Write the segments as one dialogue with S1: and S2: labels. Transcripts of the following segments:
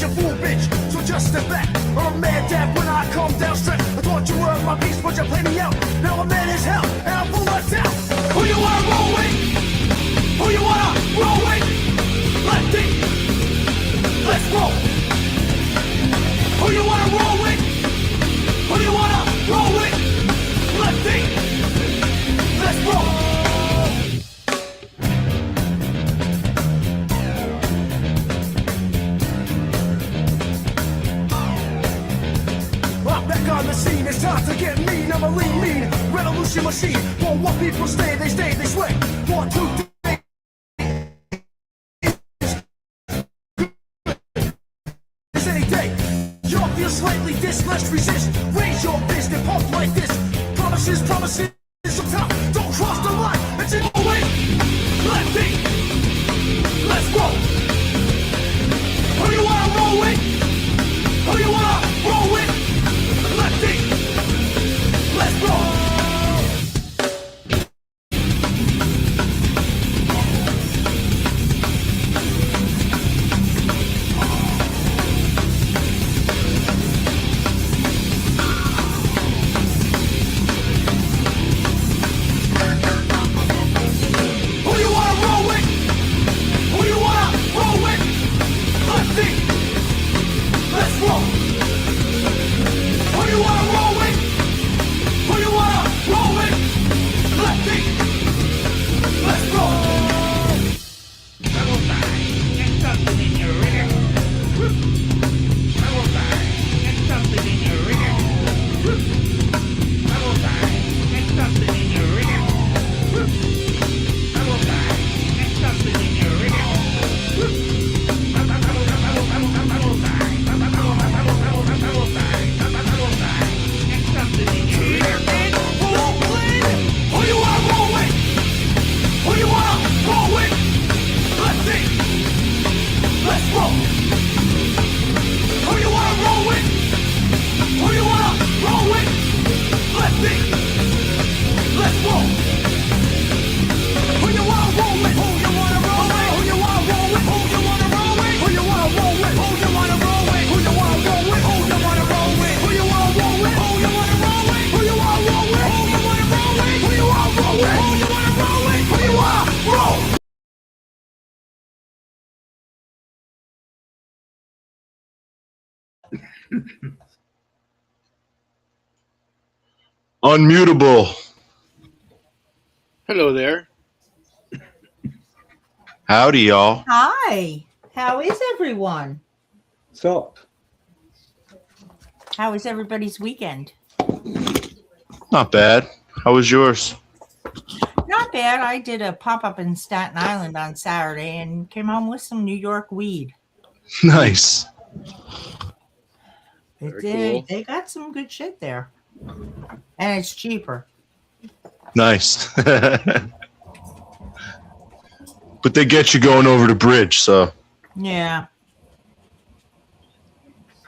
S1: a fool, bitch, so just step back. I'm a mad dad when I come down straight. I thought you were my piece, but you played me out. Now I'm mad as hell, and I'm full of doubt. Who you wanna roll with? Who you wanna roll with? Lefty, let's roll. Who you wanna roll with? Who you wanna roll with? Lefty, let's roll. Back on the scene, it's time to get mean. I'm a lean, revolution machine. Won't want people stay, they sway. 1, 2, 3. It's any day. You'll feel slightly this, let's resist. Raise your fist and pump like this. Promises, so tough. Don't cross the line. It's an way. Lefty, let's roll. Who you wanna roll with? Who you wanna roll with? Lefty, let's roll. Who you wanna roll with? Who you wanna roll with? Lefty, let's roll. Who you wanna roll with? Who you wanna roll with? Lefty, let's roll.
S2: Double side, get something in your rigger. Double side, get something in your rigger. Double side, get something in your rigger. Double side, get something in your rigger. Double side, get something in your rigger.
S1: Who you wanna roll with? Who you wanna roll with? Lefty, let's roll. Who you wanna roll with? Who you wanna roll with? Lefty, let's roll. Who you wanna roll with? Who you wanna roll with? Who you wanna roll with? Who you wanna roll with? Who you wanna roll with? Who you wanna roll with? Who you wanna roll with? Who you wanna roll with? Who you wanna roll with? Who you wanna roll with? Who you wanna roll with? Who you wanna roll with? Who you wanna roll with? Who you wanna roll with? Who you wanna roll?
S3: Unmutable.
S4: Hello there.
S3: Howdy, y'all.
S5: Hi. How is everyone?
S6: So,
S5: How was everybody's weekend?
S3: Not bad. How was yours?
S5: Not bad. I did a pop-up in Staten Island on Saturday and came home with some New York weed.
S3: Nice.
S4: Very cool.
S5: They got some good shit there. And it's cheaper.
S3: Nice. But they get you going over the bridge, so
S5: Yeah.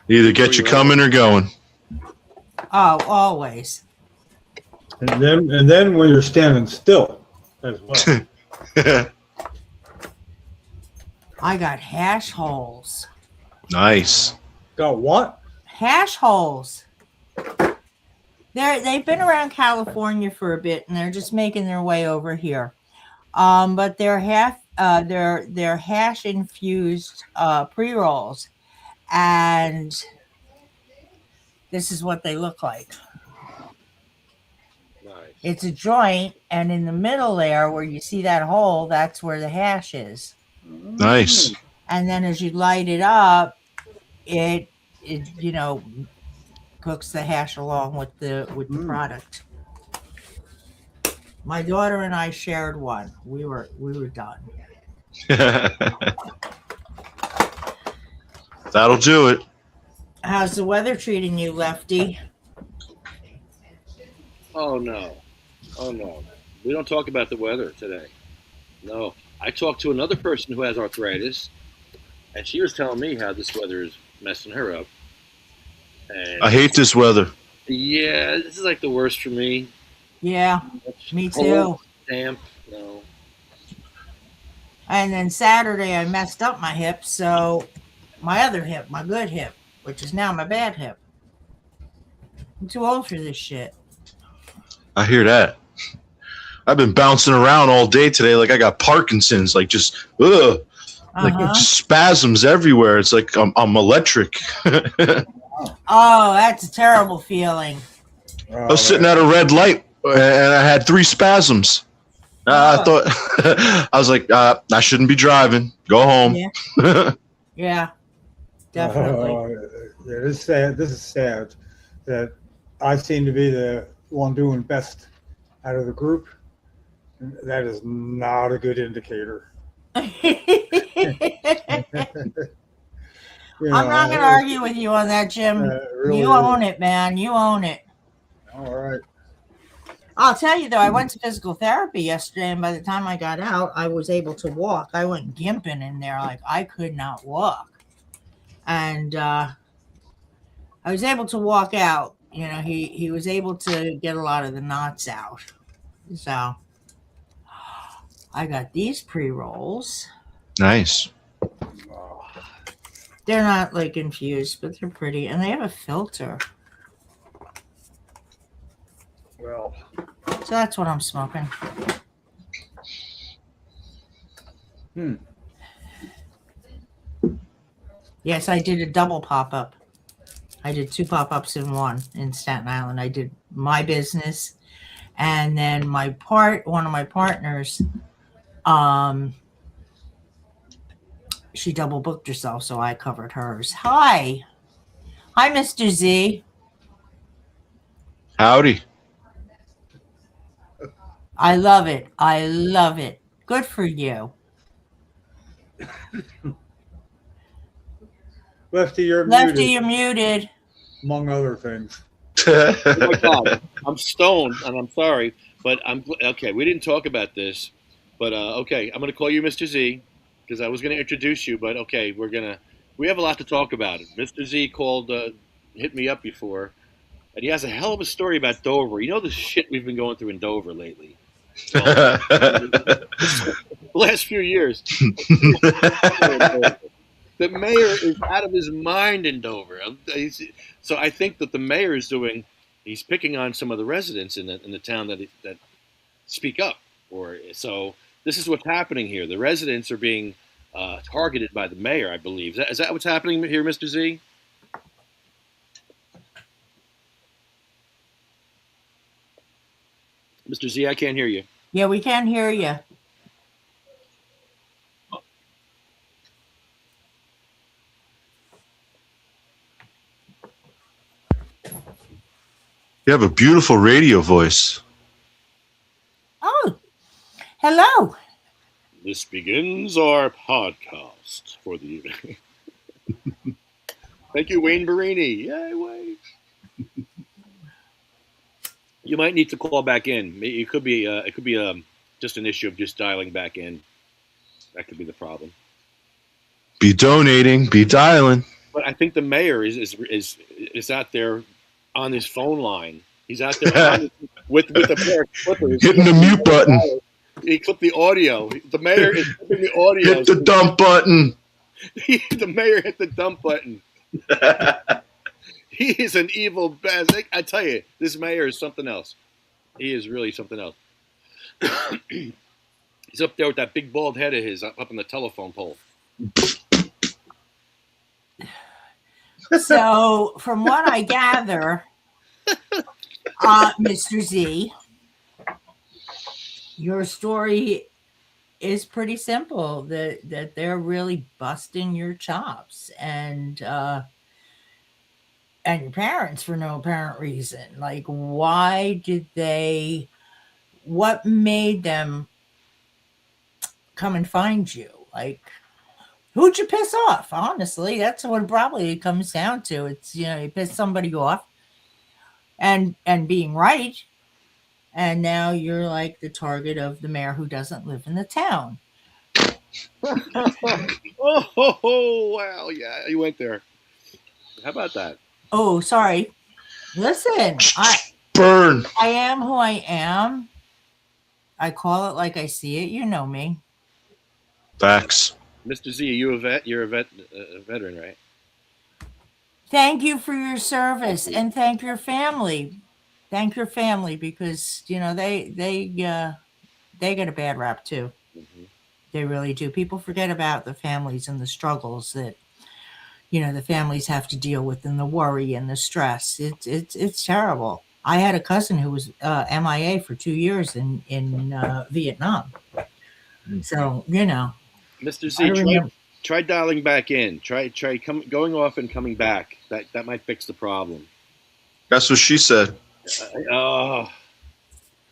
S3: either get you coming or going.
S5: Oh, always.
S6: and then when you're standing still as well.
S5: I got hash holes.
S3: Nice.
S6: Got what?
S5: Hash holes. They've been around California for a bit, and they're just making their way over here. But they're hash infused pre-rolls, and this is what they look like.
S4: Nice.
S5: It's a joint, and in the middle there, where you see that hole, that's where the hash is.
S3: Nice.
S5: And then as you light it up, it cooks the hash along with the product. My daughter and I shared one. We were done.
S3: That'll do it.
S5: How's the weather treating you, Lefty?
S4: Oh no. We don't talk about the weather today. No. I talked to another person who has arthritis, and she was telling me how this weather is messing her up. And
S3: I hate this weather.
S4: yeah, this is like the worst for me.
S5: Yeah, me too.
S4: Cold, damp,
S5: And then Saturday I messed up my hip, so my other hip, my good hip, which is now my bad hip. I'm too old for this shit.
S3: I hear that. I've been bouncing around all day today like I got Parkinson's, like just like spasms everywhere. It's like I'm electric.
S5: Oh, that's a terrible feeling.
S3: I was sitting at a red light and I had 3 spasms. I thought I was like, I shouldn't be driving. Go home.
S5: Yeah, yeah, definitely.
S6: Yeah, this is sad. This is sad that I seem to be the one doing best out of the group. That is not a good indicator.
S5: I'm not going to argue with you on that, Jim.
S6: Really
S5: you own it, man. You own it.
S6: All right.
S5: I'll tell you, though, I went to physical therapy yesterday, and by the time I got out, I was able to walk. I went gimping in there like I could not walk. And I was able to walk out. You know, he was able to get a lot of the knots out. So I got these pre-rolls.
S3: Nice.
S5: They're not like infused, but they're pretty. And they have a filter.
S6: Well,
S5: so that's what I'm smoking. Yes, I did a double pop-up. I did 2 pop-ups in one in Staten Island. I did my business, and then one of my partners, she double booked herself, so I covered hers. Hi, Mr. Z.
S3: Howdy.
S5: I love it. I love it. Good for you.
S6: Lefty, you're
S5: Lefty,
S6: muted,
S5: you're muted.
S6: among other things.
S4: Oh my God. I'm stoned, and I'm sorry, but I'm okay. We didn't talk about this, but okay, I'm gonna call you Mr. Z because I was gonna introduce you, but okay, we have a lot to talk about. Mr. Z called, hit me up before, and he has a hell of a story about Dover. You know the shit we've been going through in Dover lately. The last few years. The mayor is out of his mind in Dover. So I think that the mayor is he's picking on some of the residents in the town that speak up. So this is what's happening here. The residents are being targeted by the mayor, I believe. Is that what's happening here, Mr. Z? Mr. Z, I can't hear you.
S5: Yeah, we can hear you.
S3: You have a beautiful radio voice.
S5: Oh, hello.
S4: This begins our podcast for the evening. Thank you, Wayne Barini. Yay, Wayne. You might need to call back in. It could be just an issue of just dialing back in. That could be the problem.
S3: Be donating, be dialing.
S4: But I think the mayor is out there on his phone line. He's out there with a pair of clippers.
S3: Hitting the mute button.
S4: He clipped the audio. The mayor is clipping the audio.
S3: Hit the dump button.
S4: The mayor hit the dump button. He is an evil bastard. I tell you, this mayor is something else. He is really something else. He's up there with that big bald head of his up on the telephone pole.
S5: So, from what I gather, Mr. Z, your story is pretty simple. That they're really busting your chops and your parents for no apparent reason. Like, why did they? What made them come and find you? Like, who'd you piss off? Honestly, that's what it probably comes down to. It's, you piss somebody off and being right. And now you're like the target of the mayor who doesn't live in the town.
S4: Oh, wow. Yeah, you went there. How about that?
S5: Oh, sorry. Listen,
S3: Burn.
S5: I am who I am. I call it like I see it. You know me.
S3: Facts.
S4: Mr. Z, are you a vet? You're a veteran, right?
S5: Thank you for your service and thank your family. Thank your family because they get a bad rap too.
S4: Mm-hmm.
S5: They really do. People forget about the families and the struggles that the families have to deal with and the worry and the stress. It's terrible. I had a cousin who was MIA for 2 years in Vietnam. So
S4: Mr.
S5: I
S4: Z,
S5: remember.
S4: try dialing back in. Try going off and coming back. That might fix the problem.
S3: That's what she said.
S4: Oh,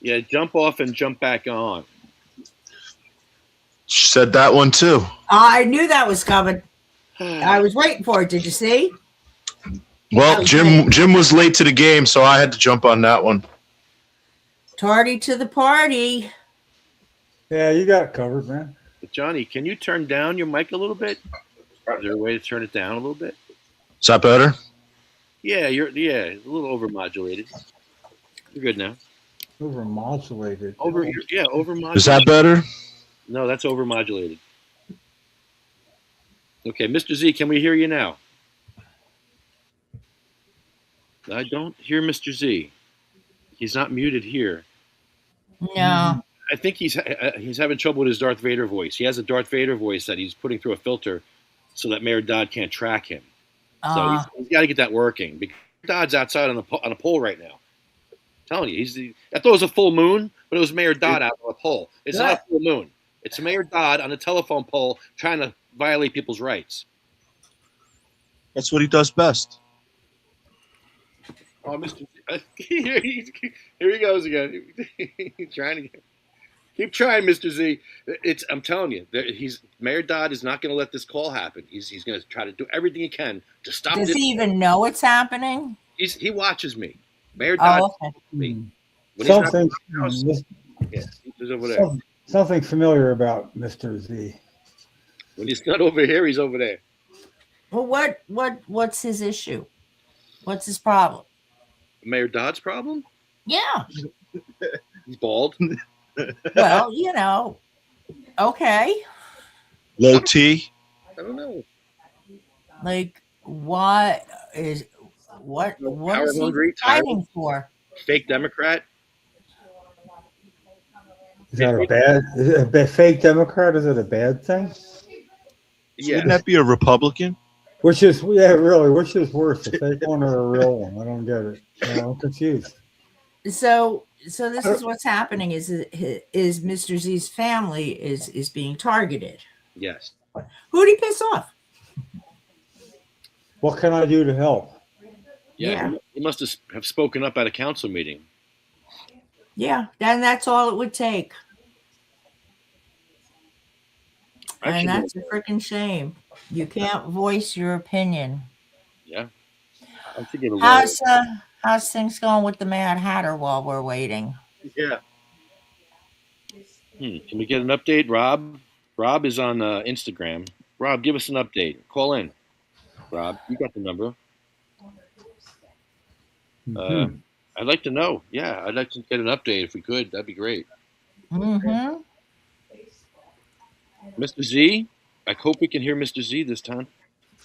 S4: yeah. Jump off and jump back on.
S3: She said that one too.
S5: I knew that was coming. I was waiting for it. Did you see?
S3: Well, Jim was late to the game, so I had to jump on that one.
S5: Tardy to the party.
S6: Yeah, you got it covered, man.
S4: But Johnny, can you turn down your mic a little bit? Is there a way to turn it down a little bit?
S3: Is that better?
S4: Yeah, a little overmodulated. You're good now.
S6: Overmodulated.
S4: Overmodulated.
S3: Is that better?
S4: No, that's overmodulated. Okay, Mr. Z, can we hear you now? I don't hear Mr. Z. He's not muted here.
S5: No.
S4: I think he's having trouble with his Darth Vader voice. He has a Darth Vader voice that he's putting through a filter so that Mayor Dodd can't track him. So he's got to get that working. Because Dodd's outside on a pole right now. I'm telling you, I thought it was a full moon, but it was Mayor Dodd out on a pole. It's not a full moon. It's Mayor Dodd on a telephone pole trying to violate people's rights.
S3: That's what he does best.
S4: Oh, Mr. Here he goes again. He's trying to keep trying, Mr. Z. I'm telling you, Mayor Dodd is not going to let this call happen. He's going to try to do everything he can to stop
S5: Does
S4: this.
S5: he even know it's happening?
S4: He watches me. Mayor Dodd
S5: okay.
S4: me.
S6: Something,
S4: He's over there.
S6: something familiar about Mr. Z.
S4: When he's not over here, he's over there.
S5: Well, what's his issue? What's his problem?
S4: Mayor Dodd's problem?
S5: Yeah.
S4: He's bald.
S5: Well, okay.
S3: Low T.
S4: I don't know.
S5: Like, what is he fighting for?
S4: Fake Democrat.
S6: Is that a fake Democrat? Is it a bad thing?
S4: Yeah.
S3: Wouldn't that be a Republican?
S6: Which is worse, a fake one or a real one? I don't get it. I'm confused.
S5: So this is what's happening is Mr. Z's family is being targeted.
S4: Yes.
S5: Who'd he piss off?
S6: What can I do to help?
S5: Yeah.
S4: He must have spoken up at a council meeting.
S5: Yeah, and that's all it would take.
S4: Actually,
S5: and that's a freaking shame. You can't voice your opinion.
S4: Yeah. I'm thinking of
S5: How's things going with the Mad Hatter while we're waiting?
S4: Yeah. Can we get an update, Rob? Rob is on Instagram. Rob, give us an update. Call in. Rob, you got the number. I'd like to know. Yeah, I'd like to get an update if we could. That'd be great.
S5: Mm-hmm.
S4: Mr. Z, I hope we can hear Mr. Z this time.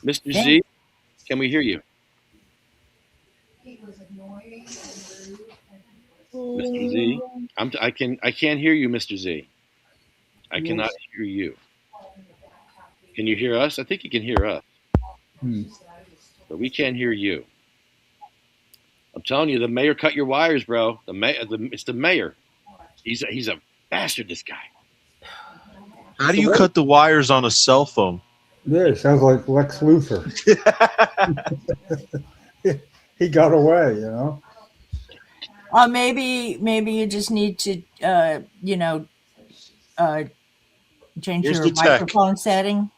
S4: Mr. Z, can we hear you? Mr. Z, I can't hear you, Mr. Z. I cannot hear you. Can you hear us? I think you can hear us. But we can't hear you. I'm telling you, the mayor cut your wires, bro. It's the mayor. He's a bastard, this guy.
S3: How do you cut the wires on a cell phone?
S6: Yeah, it sounds like Lex Luthor. He got away,
S5: Maybe you just need to, change
S3: Here's
S5: your
S3: the tech.
S5: microphone setting.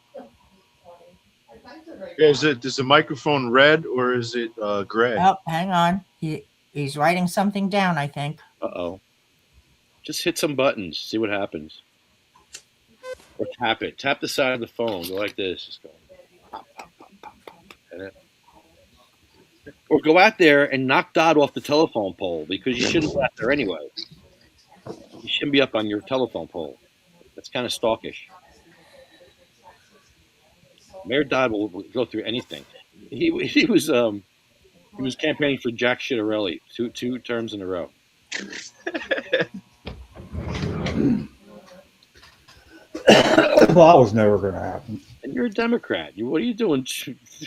S3: Is the microphone red or is it gray?
S5: Oh, hang on. He's writing something down, I think.
S4: Uh-oh. Just hit some buttons. See what happens. Or tap it. Tap the side of the phone. Go like this. Just go. Pop, pop, pop, pop, pop. Or go out there and knock Dodd off the telephone pole because you shouldn't go out there anyway. You shouldn't be up on your telephone pole. That's kind of stalkish. Mayor Dodd will go through anything. He was campaigning for Jack Shittarelli two terms in a row.
S6: Well, that was never going to happen.
S4: And you're a Democrat. What are you doing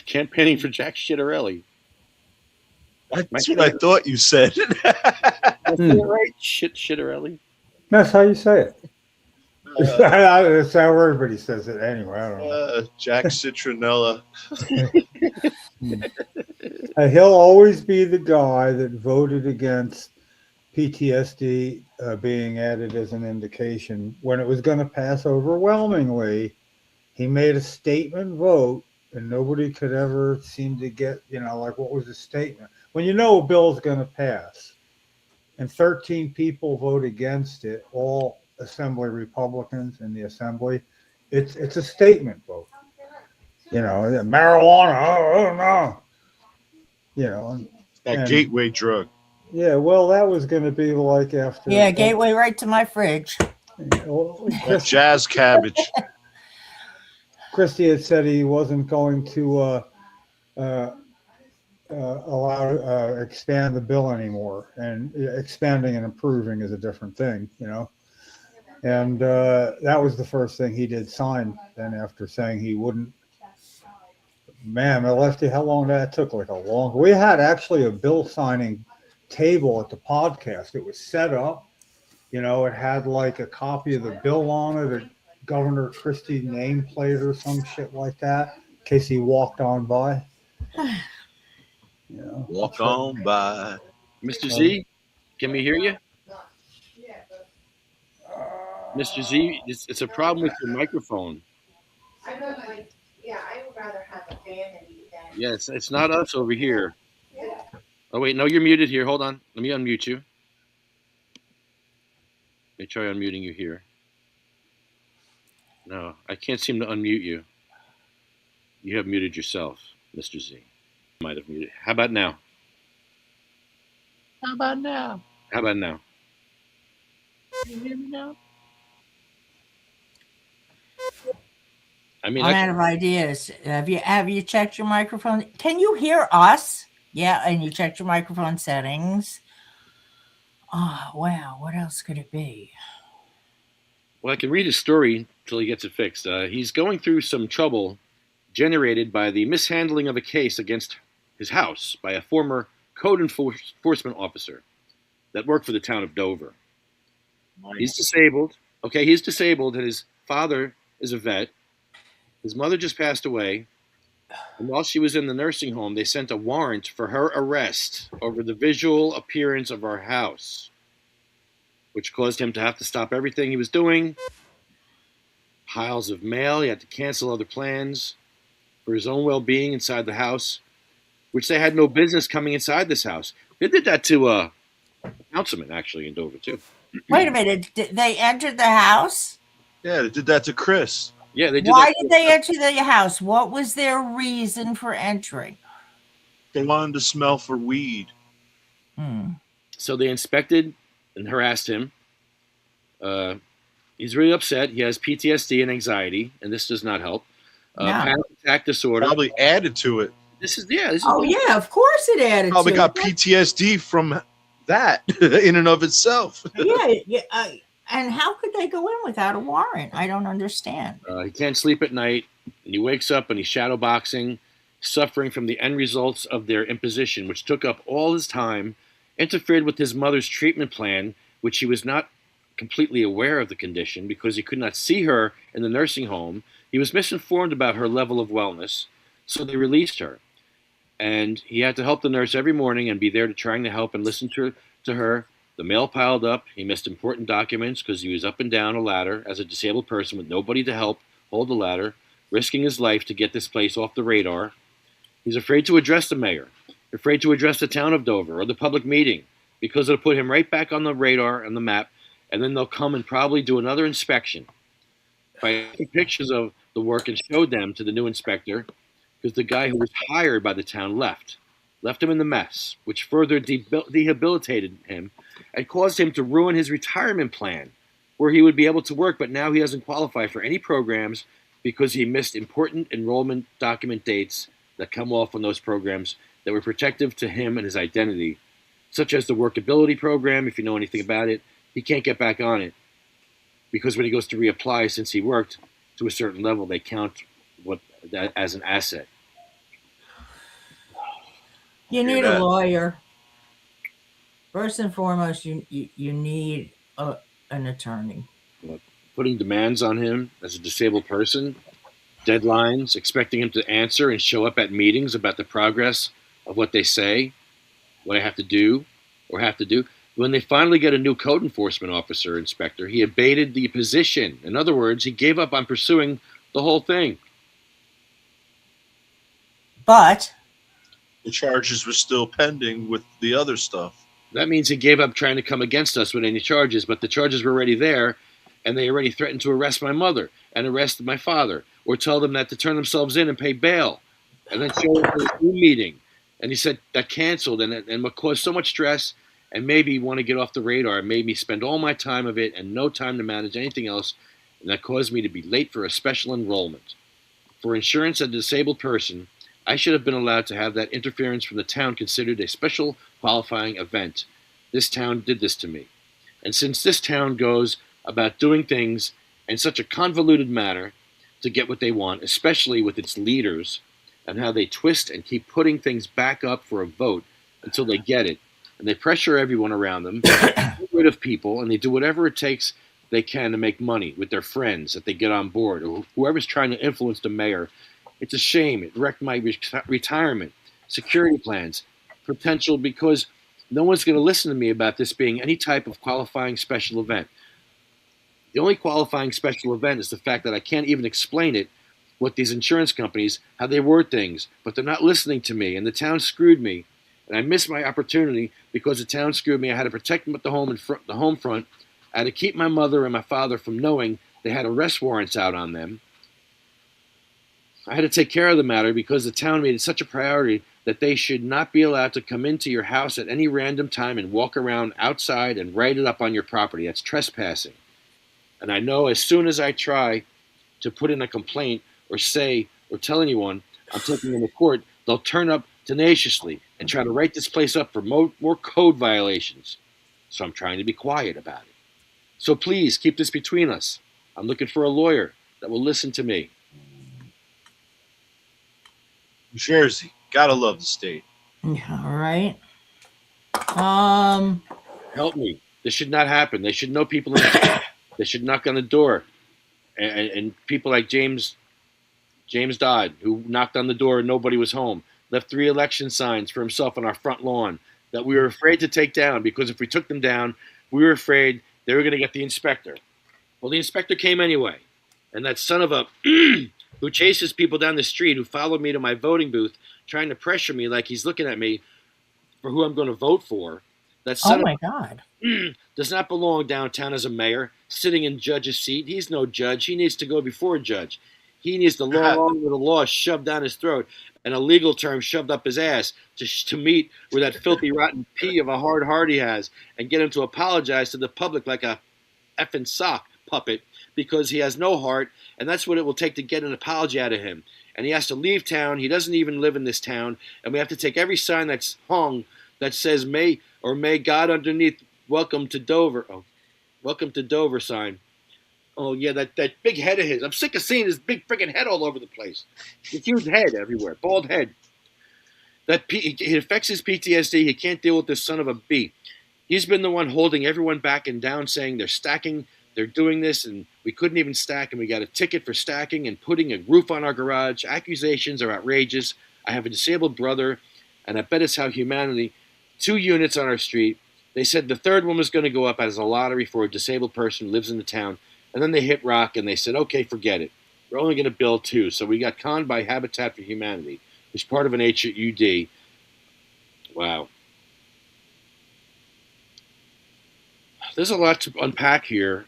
S4: campaigning for Jack Shittarelli?
S3: That's what I thought you said.
S4: Right? Shittarelli?
S6: That's how you say it. That's how everybody says it anyway. I don't know.
S3: Jack Citronella.
S6: He'll always be the guy that voted against PTSD being added as an indication when it was going to pass overwhelmingly. He made a statement vote, and nobody could ever seem to get, like, what was the statement? When you know a bill's going to pass, and 13 people vote against it, all Assembly Republicans in the Assembly, it's a statement vote. Marijuana, oh no.
S3: That gateway drug.
S6: Yeah, well, that was going to be like after.
S5: Yeah, gateway right to my fridge.
S3: That jazz cabbage.
S6: Christie had said he wasn't going to expand the bill anymore, and expanding and improving is a different thing, And that was the first thing he did sign. Then after saying he wouldn't. Man, Lefty, how long that took? Like a long. We had actually a bill signing table at the podcast. It was set up. It had like a copy of the bill on it, a Governor Christie nameplate or some shit like that, in case he walked on by.
S3: Walk on by.
S4: Mr. Z, can we hear you? Mr. Z, it's a problem with your microphone.
S7: I would rather have a vanity than.
S4: Yes, it's not us over here. Oh, wait, no, you're muted here. Hold on. Let me unmute you. Let me try unmuting you here. No, I can't seem to unmute you. You have muted yourself, Mr. Z. Might have muted. How about now?
S2: How about now?
S4: How about now?
S2: Can you hear me now?
S4: I mean,
S5: I'm out of ideas. Have you checked your microphone? Can you hear us? Yeah, and you checked your microphone settings. Oh, wow. What else could it be?
S4: well, I can read his story until he gets it fixed. He's going through some trouble generated by the mishandling of a case against his house by a former code enforcement officer that worked for the town of Dover. He's disabled. Okay, he's disabled, and his father is a vet. His mother just passed away. And while she was in the nursing home, they sent a warrant for her arrest over the visual appearance of our house, which caused him to have to stop everything he was doing. Piles of mail. He had to cancel other plans for his own well-being inside the house, which they had no business coming inside this house. They did that to a councilman, actually, in Dover, too.
S5: Wait a minute. Did they entered the house?
S3: Yeah, they did that to Chris.
S4: Yeah, they did.
S5: Why did they enter the house? What was their reason for entering?
S3: They wanted to smell for weed.
S4: So they inspected and harassed him. He's really upset. He has PTSD and anxiety, and this does not help. Panic attack disorder.
S3: Probably added to it.
S4: This is yeah,
S5: Of course it added
S3: Probably
S5: to
S3: got
S5: it.
S3: PTSD from that in and of itself.
S5: Yeah. And how could they go in without a warrant? I don't understand.
S4: He can't sleep at night, and he wakes up and he's shadowboxing, suffering from the end results of their imposition, which took up all his time, interfered with his mother's treatment plan, which he was not completely aware of the condition because he could not see her in the nursing home. He was misinformed about her level of wellness, so they released her. And he had to help the nurse every morning and be there to trying to help and listen to her. The mail piled up. He missed important documents because he was up and down a ladder as a disabled person with nobody to help hold the ladder, risking his life to get this place off the radar. He's afraid to address the mayor, afraid to address the town of Dover or the public meeting because it'll put him right back on the radar and the map, and then they'll come and probably do another inspection. I took pictures of the work and showed them to the new inspector because the guy who was hired by the town left him in the mess, which further rehabilitated him and caused him to ruin his retirement plan where he would be able to work, but now he doesn't qualify for any programs because he missed important enrollment document dates that come off on those programs that were protective to him and his identity, such as the workability program. If you know anything about it, he can't get back on it because when he goes to reapply, since he worked to a certain level, they count that as an asset.
S5: You
S3: Hear
S5: need a
S3: that?
S5: lawyer. First and foremost, you need an attorney.
S4: Putting demands on him as a disabled person, deadlines, expecting him to answer and show up at meetings about the progress of what they say, what I have to do or have to do. When they finally get a new code enforcement officer inspector, he abated the position. In other words, he gave up on pursuing the whole thing.
S5: But
S3: The charges were still pending with the other stuff.
S4: That means he gave up trying to come against us with any charges, but the charges were already there, and they already threatened to arrest my mother and arrest my father, or tell them that to turn themselves in and pay bail, and then show up for a Zoom meeting. And he said that canceled, and what caused so much stress and made me want to get off the radar. It made me spend all my time of it and no time to manage anything else, and that caused me to be late for a special enrollment. For insurance as a disabled person, I should have been allowed to have that interference from the town considered a special qualifying event. This town did this to me. And since this town goes about doing things in such a convoluted manner to get what they want, especially with its leaders, and how they twist and keep putting things back up for a vote until they get it, and they pressure everyone around them, get rid of people, and they do whatever it takes they can to make money with their friends that they get on board, or whoever's trying to influence the mayor. It's a shame. It wrecked my retirement, security plans, potential, because no one's going to listen to me about this being any type of qualifying special event. The only qualifying special event is the fact that I can't even explain it with these insurance companies, how they word things, but they're not listening to me, and the town screwed me, and I missed my opportunity because the town screwed me. I had to protect them at the home front. I had to keep my mother and my father from knowing they had arrest warrants out on them. I had to take care of the matter because the town made it such a priority that they should not be allowed to come into your house at any random time and walk around outside and write it up on your property. That's trespassing. And I know as soon as I try to put in a complaint or say or tell anyone I'm taking them to court, they'll turn up tenaciously and try to write this place up for more code violations. So I'm trying to be quiet about it. So please keep this between us. I'm looking for a lawyer that will listen to me.
S3: New Jersey, gotta love the state.
S5: yeah, all right.
S4: Help me. This should not happen. They should know people in the town. They should knock on the door. And people like James Dodd, who knocked on the door and nobody was home, left 3 election signs for himself on our front lawn that we were afraid to take down because if we took them down, we were afraid they were going to get the inspector. Well, the inspector came anyway. And that son of a who chases people down the street, who followed me to my voting booth, trying to pressure me like he's looking at me for who I'm going to vote for. That son
S5: Oh my God.
S4: does not belong downtown as a mayor, sitting in judge's seat. He's no judge. He needs to go before a judge. He needs the law with the law shoved down his throat and a legal term shoved up his ass to meet with that filthy, rotten pea of a hard heart he has and get him to apologize to the public like a effing sock puppet because he has no heart, and that's what it will take to get an apology out of him. And he has to leave town. He doesn't even live in this town, and we have to take every sign that's hung that says may God underneath welcome to Dover. Oh, welcome to Dover sign. Oh, yeah, that big head of his. I'm sick of seeing his big freaking head all over the place. His huge head everywhere, bald head. It affects his PTSD. He can't deal with this son of a bee. He's been the one holding everyone back and down, saying they're stacking, they're doing this, and we couldn't even stack, and we got a ticket for stacking and putting a roof on our garage. Accusations are outrageous. I have a disabled brother, and I bet it's how humanity, 2 units on our street. They said the 3rd one was going to go up as a lottery for a disabled person who lives in the town. And then they hit rock and they said, okay, forget it. We're only going to build 2. So we got conned by Habitat for Humanity, which is part of an HUD. Wow. There's a lot to unpack here.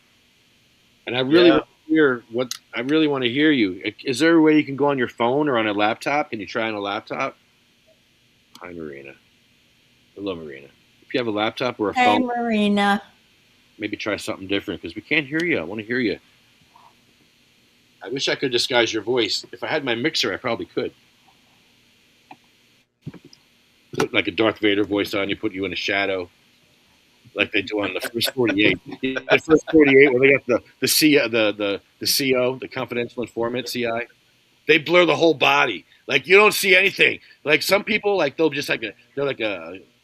S4: And I really want to hear you. Is there a way you can go on your phone or on a laptop? Can you try on a laptop? Hi, Marina. Hello, Marina. If you have a laptop or a
S5: Hey,
S4: phone,
S5: Marina.
S4: maybe try something different because we can't hear you. I want to hear you. I wish I could disguise your voice. If I had my mixer, I probably could. Put like a Darth Vader voice on you, put you in a shadow, like they do on the first 48. The first 48, where they got the CO, the confidential informant CI. They blur the whole body. Like you don't see anything. Like some people, like they'll just they're like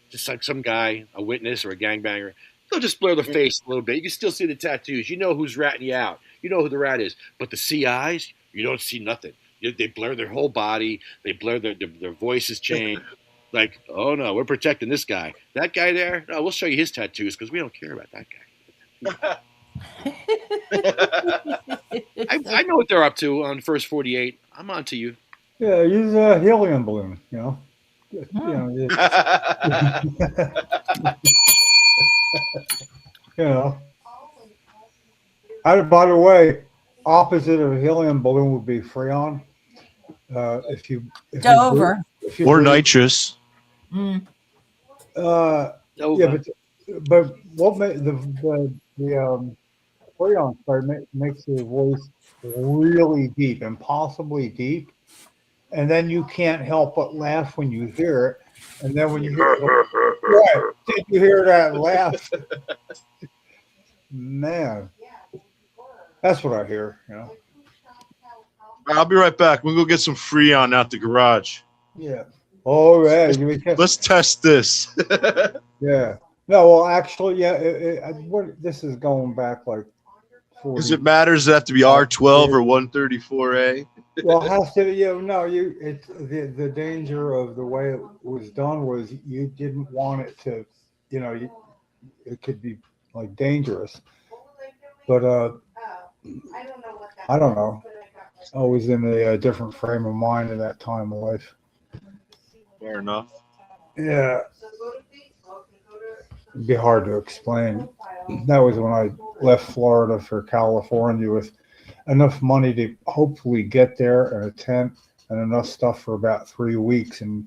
S4: just like some guy, a witness or a gangbanger. They'll just blur the face a little bit. You can still see the tattoos. You know who's ratting you out. You know who the rat is. But the CIs, you don't see nothing. They blur their whole body. They blur their voices change. Like, oh no, we're protecting this guy. That guy there, no, we'll show you his tattoos because we don't care about that guy. I know what they're up to on First 48. I'm on to you.
S6: Yeah, use a helium balloon, you know. You know, you know. By the way, opposite of a helium balloon would be freon. If you
S5: Dover.
S3: Or nitrous.
S5: Mm.
S6: Yeah, but what made the freon spray makes your voice really deep, impossibly deep, and then you can't help but laugh when you hear it. And then when you hear right, did you hear that laugh? Man, that's what I hear. You know.
S3: I'll be right back. We'll go get some Freon out the garage.
S6: Yeah. Oh yeah.
S3: Let's test this.
S6: Yeah. No. Well, actually, yeah. This is going back like 40.
S3: Because it matters. Does it have to be R12 or 134A?
S6: Well, it has to. You know, it's the danger of the way it was done was you didn't want it to. You know, it could be like dangerous. But I don't know. I was in a different frame of mind at that time of life.
S3: Fair enough.
S6: Yeah. It'd be hard to explain. That was when I left Florida for California with enough money to hopefully get there and a tent and enough stuff for about 3 weeks. And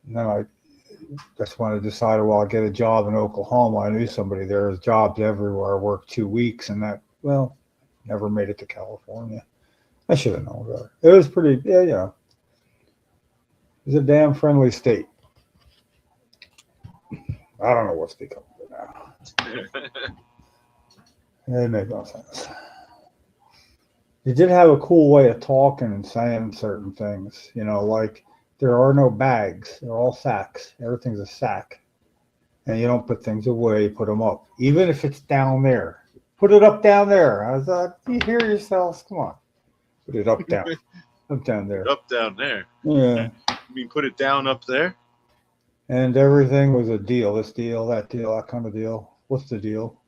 S6: then that's when I decided, well, I'll get a job in Oklahoma. I knew somebody there. There's jobs everywhere. I worked 2 weeks and never made it to California. I should have known better. It was pretty, yeah. It was a damn friendly state. I don't know what's become of it now. It made no sense. It did have a cool way of talking and saying certain things, you know, like there are no bags. They're all sacks. Everything's a sack. And you don't put things away, you put them up. Even if it's down there. Put it up down there. I was like, you hear yourselves? Come on. Put it up down. Up down there.
S3: Up down there.
S6: Yeah.
S3: You mean put it down up there?
S6: And everything was a deal. This deal, that kind of deal. What's the deal?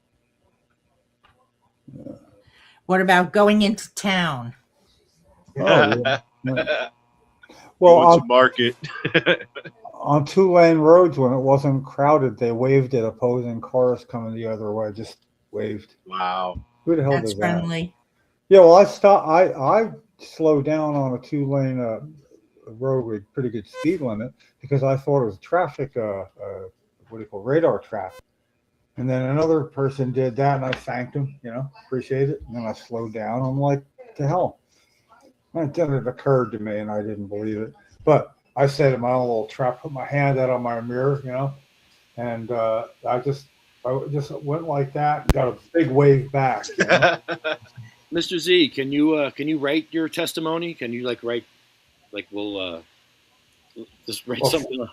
S6: Yeah.
S5: What about going into town?
S6: Oh, yeah. Well,
S3: on market.
S6: On 2-lane roads when it wasn't crowded, they waved at opposing cars coming the other way. Just waved.
S3: Wow.
S6: Who the hell
S5: That's
S6: does that?
S5: friendly.
S6: Yeah, well, I slowed down on a 2-lane road with pretty good speed limit because I thought it was traffic, radar traffic. And then another person did that, and I thanked him, you know, appreciate it. And then I slowed down. I'm like, what the hell? And then it occurred to me, and I didn't believe it. But I said in my own little trap, put my hand out on my mirror, you know, and I just went like that, and got a big wave back. You know?
S4: Mr. Z, can you write your testimony? Can you we'll just write something?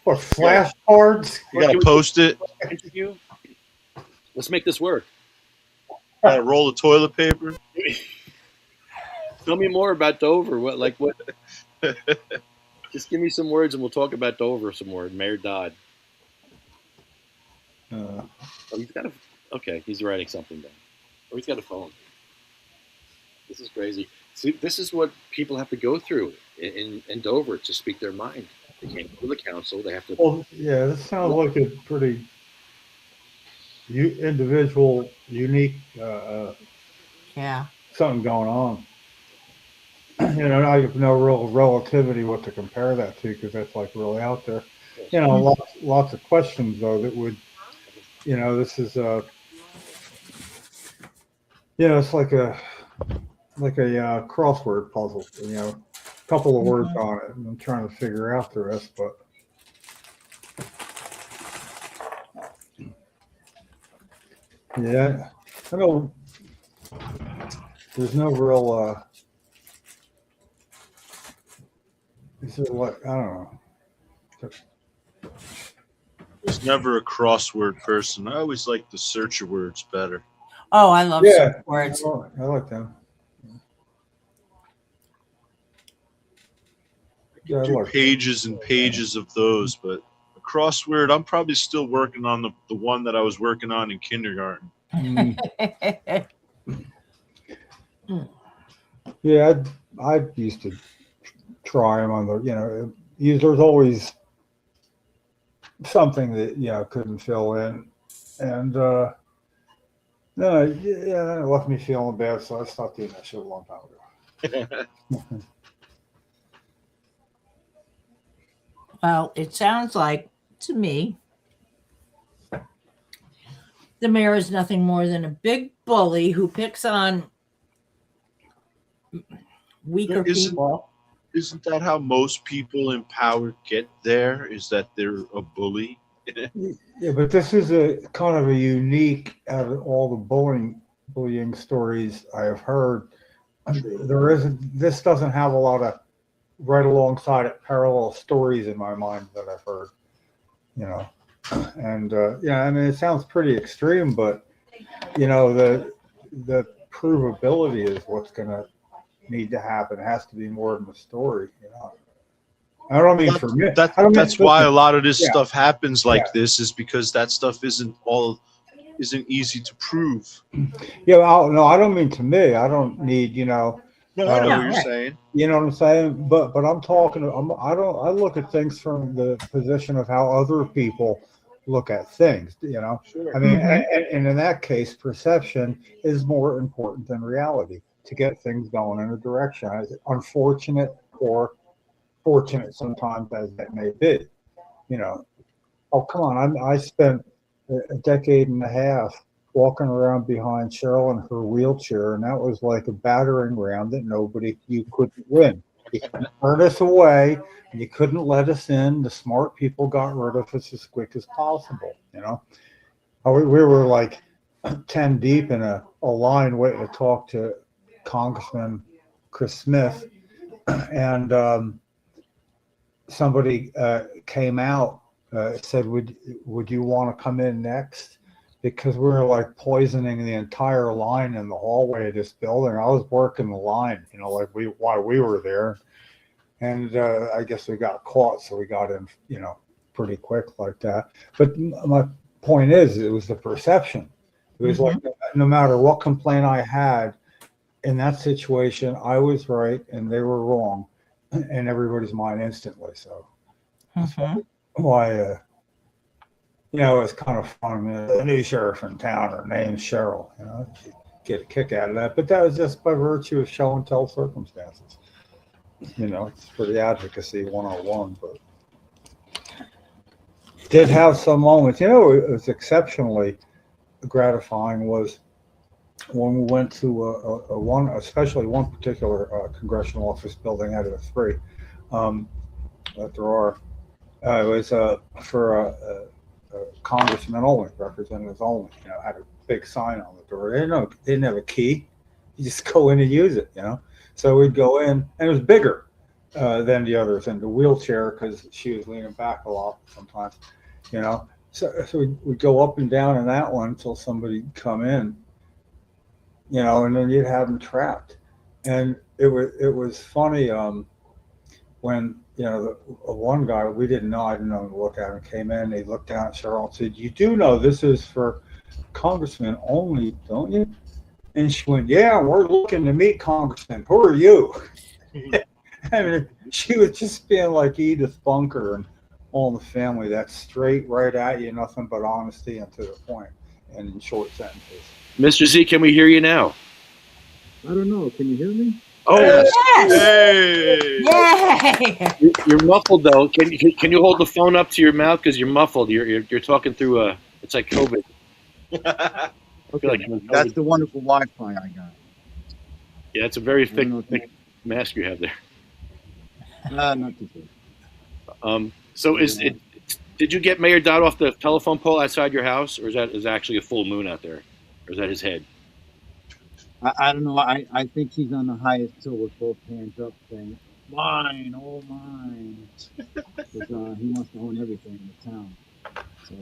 S6: Or flashcards?
S3: You gotta post it.
S4: Interview. Let's make this work.
S3: Gotta roll the toilet paper.
S4: Tell me more about Dover. What? Just give me some words, and we'll talk about Dover some more. Mayor Dodd. He's got okay, he's writing something down. Or he's got a phone. This is crazy. See, this is what people have to go through in Dover to speak their mind. They can't go to the council. They have to.
S6: Well, yeah, this sounds like a pretty individual, unique, something going on. You know, I have no real relativity what to compare that to because that's like really out there. You know, lots of questions though that would, you know, this is you know, it's like like a crossword puzzle. You know, a couple of words on it, and I'm trying to figure out the rest. But yeah, I know there's no real. Is there what I don't know.
S3: Was never a crossword person. I always like the searcher words better.
S5: Oh, I love
S6: Yeah,
S5: search words.
S6: I like them. Yeah, I
S3: Do
S6: like
S3: pages and pages of those, but a crossword, I'm probably still working on the one that I was working on in kindergarten.
S6: Yeah, I used to try them on the, there's always something that, couldn't fill in. And, no, yeah, it left me feeling bad, so I stopped doing that shit a long time ago.
S5: Well, it sounds like to me the mayor is nothing more than a big bully who picks on weaker people.
S3: Isn't that how most people in power get there? Is that they're a bully?
S6: Yeah, but this is a kind of a unique out of all the bullying stories I have heard. This doesn't have a lot of right alongside it parallel stories in my mind that I've heard, and I mean, it sounds pretty extreme, but the provability is what's going to need to happen. It has to be more than a story, I don't mean for me.
S3: That's why a lot of this stuff happens like this, is because that stuff isn't easy to prove.
S6: Yeah, no, I don't mean to me. I don't need,
S3: No, I know what you're saying.
S6: You know what I'm saying? But I'm talking. I look at things from the position of how other people look at things.
S3: Sure.
S6: I mean, and in that case, perception is more important than reality to get things going in a direction. Unfortunate or fortunate sometimes as that may be. Oh come on! I spent a decade and a half walking around behind Cheryl in her wheelchair, and that was like a battering ram that you couldn't win. You couldn't turn us away, and you couldn't let us in. The smart people got rid of us as quick as possible. We were like 10 deep in a line waiting to talk to Congressman Chris Smith, and somebody came out, said, would you want to come in next? Because we were like poisoning the entire line in the hallway of this building. I was working the line, while we were there. And I guess we got caught, so we got in, pretty quick like that. But my point is, it was the perception. It was like, no matter what complaint I had in that situation, I was right and they were wrong, in everybody's mind instantly. So that's why, it's kind of fun. The new sheriff in town, her name's Cheryl. Get a kick out of that. But that was just by virtue of show and tell circumstances. It's for the advocacy 101. But did have some moments. It was exceptionally gratifying was when we went to especially one particular congressional office building out of the three that there are. It was for congressmen only, representatives only. Had a big sign on the door. They didn't have a key. You just go in and use it. So we'd go in, and it was bigger than the others in the wheelchair because she was leaning back a lot sometimes. So we'd go up and down in that one until somebody would come in. And then you'd have them trapped. And it was funny when the one guy I didn't know him to look at him, came in, he looked down at Cheryl and said, "You do know this is for congressmen only, don't you?" And she went, "Yeah, we're looking to meet congressmen. Who are you?" I mean, she was just being like Edith Bunker and All in the Family, that straight right at you, nothing but honesty and to the point and in short sentences.
S4: Mr. Z, can we hear you now?
S8: I don't know. Can you hear me?
S4: Oh,
S5: Yes.
S4: hey!
S5: Yay!
S4: You're muffled though. Can you hold the phone up to your mouth because you're muffled? You're talking through it's like COVID.
S8: Okay, that's the wonderful Wi-Fi I got.
S4: Yeah, it's a very
S8: I don't know if
S4: thick mask you have there.
S8: not too sure.
S4: So
S8: But,
S4: did you get Mayor Dodd off the telephone pole outside your house, or is actually a full moon out there, or is that his head?
S8: I don't know. I think he's on the highest hill with both hands up, saying, "Mine, all mine," because he wants to own everything in the town. So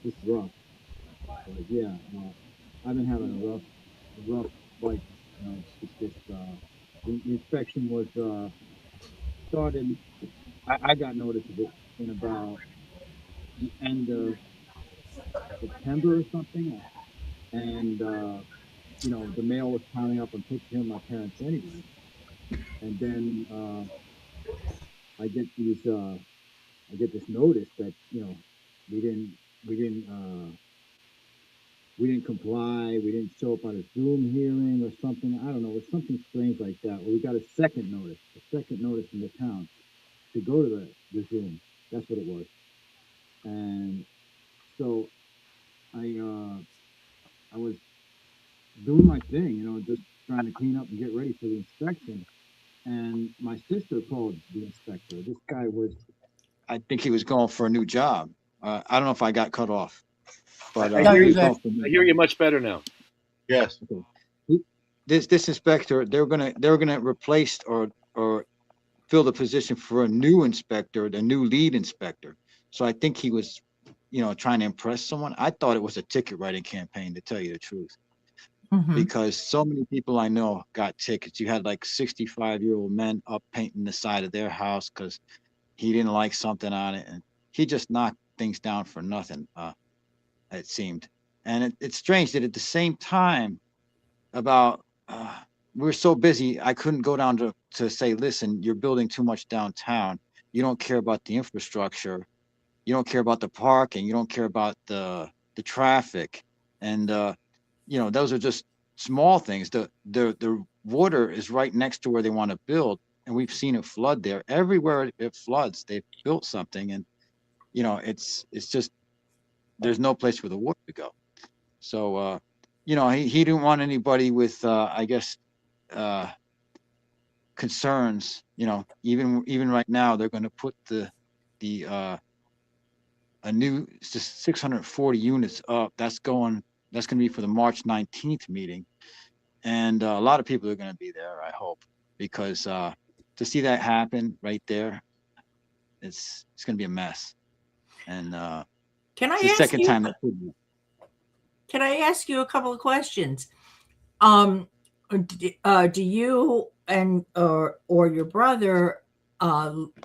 S8: it's rough. But yeah, I've been having a rough like it's just the inspection was started. I got notice of it in about the end of September or something, and the mail was piling up and taking care of my parents anyway. And then I get I get this notice that we didn't we didn't uh, we didn't comply, we didn't show up at a Zoom hearing or something. I don't know, it was something strange like that. Well, we got a second notice from the town to go to the Zoom. That's what it was. And so I was doing my thing, just trying to clean up and get ready for the inspection. And my sister called the inspector. This guy was, I think he was going for a new job. I don't know if I got cut off, but
S4: I
S5: No,
S4: hear
S5: you're
S4: you.
S5: good.
S4: I hear you much better now.
S3: Yes.
S8: okay. This inspector, they were gonna replace or fill the position for a new inspector, the new lead inspector. So I think he was, trying to impress someone. I thought it was a ticket writing campaign, to tell you the truth,
S5: Hmm.
S8: because so many people I know got tickets. You had like 65-year-old men up painting the side of their house because he didn't like something on it, and he just knocked things down for nothing. It seemed, and it's strange that at the same time, about we were so busy, I couldn't go down to say, listen, you're building too much downtown. You don't care about the infrastructure. You don't care about the parking. You don't care about the traffic, and those are just small things. The water is right next to where they want to build, and we've seen it flood there. Everywhere it floods, they've built something, and it's just there's no place for the water to go. So he didn't want anybody with I guess uh concerns. Even right now they're going to put the a new 640 units up. That's going to be for the March 19th meeting, and a lot of people are going to be there, I hope, because to see that happen right there, it's going to be a mess. And
S5: Can
S8: it's
S5: I
S8: the
S5: ask
S8: second
S5: you?
S8: time that.
S5: Can I ask you a couple of questions? Do you and or your brother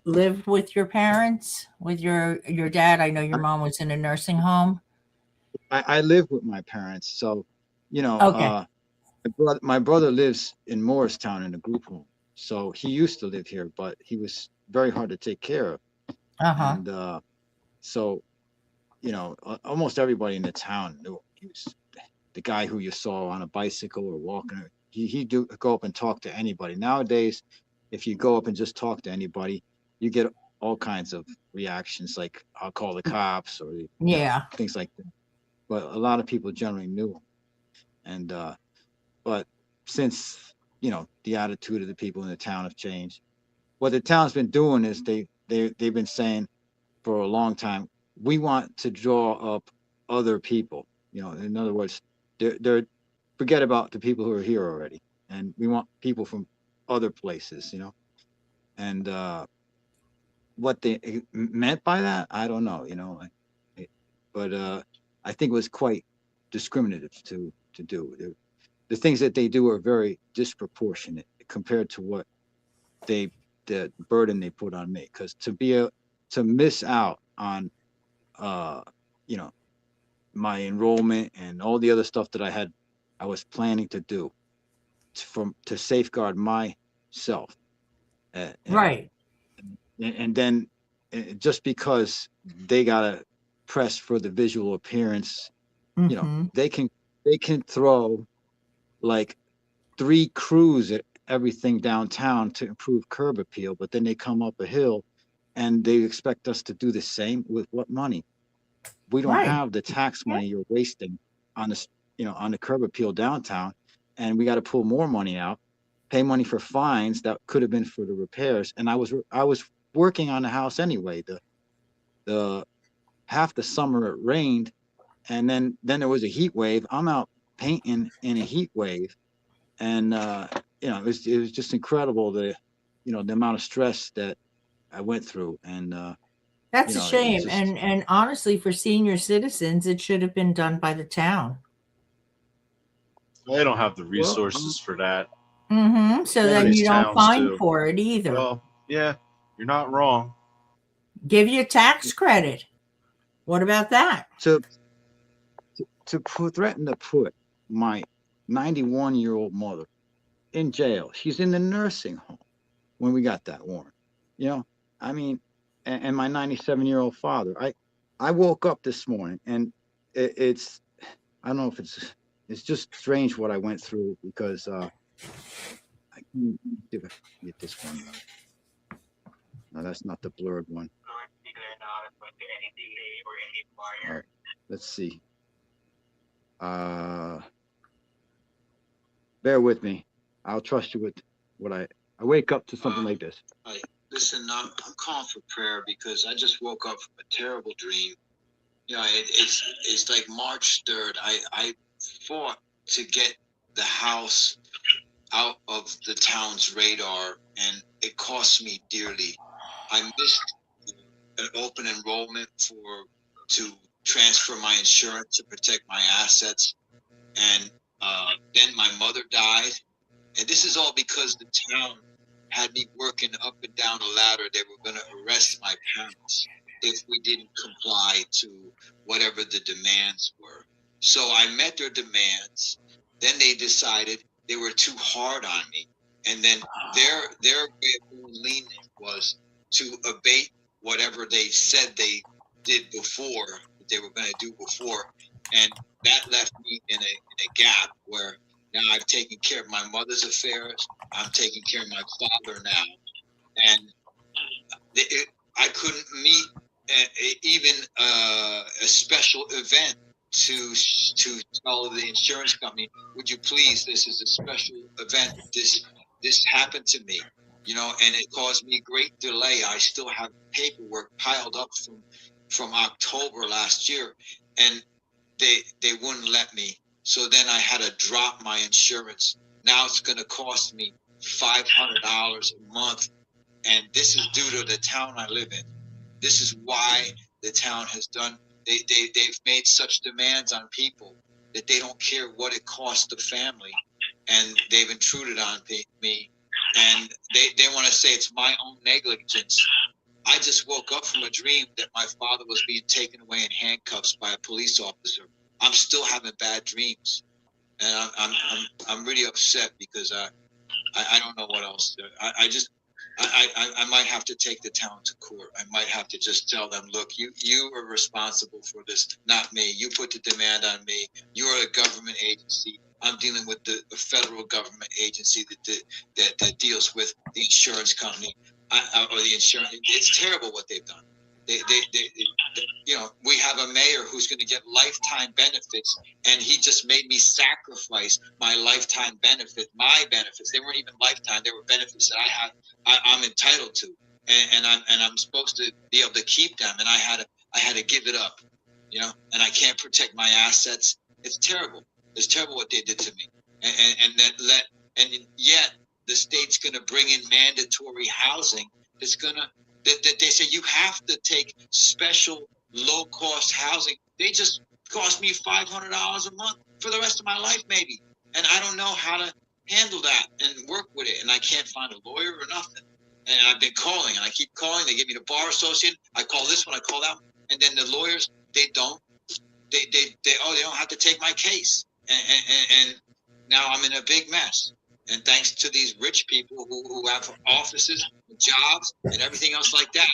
S5: live with your parents, with your dad? I know your mom was in a nursing home.
S8: I live with my parents, so you know,
S5: Okay.
S8: uh, my brother lives in Morristown in a group home. So he used to live here, but he was very hard to take care of.
S5: Uh-huh.
S8: And so, almost everybody in the town knew him. He was the guy who you saw on a bicycle or walking. He'd go up and talk to anybody. Nowadays, if you go up and just talk to anybody, you get all kinds of reactions, like I'll call the cops or
S5: Yeah.
S8: things like that. But a lot of people generally knew him. And but since the attitude of the people in the town have changed, what the town's been doing is they've been saying for a long time, we want to draw up other people. In other words, they're forget about the people who are here already, and we want people from other places. And what they meant by that, I don't know. But I think it was quite discriminative to do. The things that they do are very disproportionate compared to what the burden they put on me. Because to miss out on uh you know my enrollment and all the other stuff that I was planning to do to safeguard myself,
S5: Right.
S8: and then just because they gotta press for the visual appearance,
S5: Mm-hmm.
S8: they can throw like 3 crews at everything downtown to improve curb appeal, but then they come up a hill and they expect us to do the same. With what money? We don't
S5: Right.
S8: have the tax money you're wasting on this, on the curb appeal downtown. and we got to pull more money out, pay money for fines that could have been for the repairs. And I was working on the house anyway. The half the summer it rained, and then there was a heat wave. I'm out painting in a heat wave, and it was just incredible the amount of stress that I went through. And
S5: That's a
S8: it's
S5: shame.
S8: just,
S5: And honestly, for senior citizens, it should have been done by the town.
S3: They don't have the resources for that.
S5: So
S3: Some of
S5: then
S3: these
S5: you don't
S3: towns
S5: fine
S3: do.
S5: for it either.
S3: Well, yeah, you're not wrong.
S5: Give you a tax credit. What about that?
S8: to threaten to put my 91-year-old mother in jail. She's in the nursing home when we got that warrant. I mean, and my 97-year-old father. I woke up this morning, and it's I don't know if it's just strange what I went through, because I can get this one. No, that's not the blurred one. All right, let's see. Bear with me. I'll trust you with what I wake up to something like this. Listen, I'm calling for prayer because I just woke up from a terrible dream. It's like March 3rd. I fought to get the house out of the town's radar, and it cost me dearly. I missed an open enrollment to transfer my insurance to protect my assets, and then my mother died, and this is all because the town had me working up and down the ladder. They were going to arrest my parents if we didn't comply to whatever the demands were. So I met their demands. Then they decided they were too hard on me, and then their way of being lenient was to abate whatever they said they did before, that they were going to do before, and that left me in a gap where now I've taken care of my mother's affairs. I'm taking care of my father now, and I couldn't meet even a special event to tell the insurance company, would you please, this is a special event. This happened to me, and it caused me great delay. I still have paperwork piled up from October last year, and they wouldn't let me. So then I had to drop my insurance. Now it's going to cost me $500 a month, and this is due to the town I live in. This is why the town has done. They've made such demands on people that they don't care what it costs the family, and they've intruded on me, and they want to say it's my own negligence. I just woke up from a dream that my father was being taken away in handcuffs by a police officer. I'm still having bad dreams, and I'm really upset because I don't know what else. I might have to take the town to court. I might have to just tell them, look, you are responsible for this, not me. You put the demand on me. You are a government agency. I'm dealing with the federal government agency that deals with the insurance company or the insurance. It's terrible what they've done. They we have a mayor who's going to get lifetime benefits, and he just made me sacrifice my lifetime benefit, my benefits. They weren't even lifetime; they were benefits that I'm entitled to, and I'm supposed to be able to keep them, and I had to give it up, and I can't protect my assets. It's terrible. It's terrible what they did to me, and yet the state's going to bring in mandatory housing. That they say you have to take special low-cost housing. They just cost me $500 a month for the rest of my life, maybe. And I don't know how to handle that and work with it. And I can't find a lawyer or nothing. And I've been calling, and I keep calling. They give me the bar associate. I call this one, I call that one. And then the lawyers, they don't have to take my case. And now I'm in a big mess. And thanks to these rich people who have offices, jobs, and everything else like that,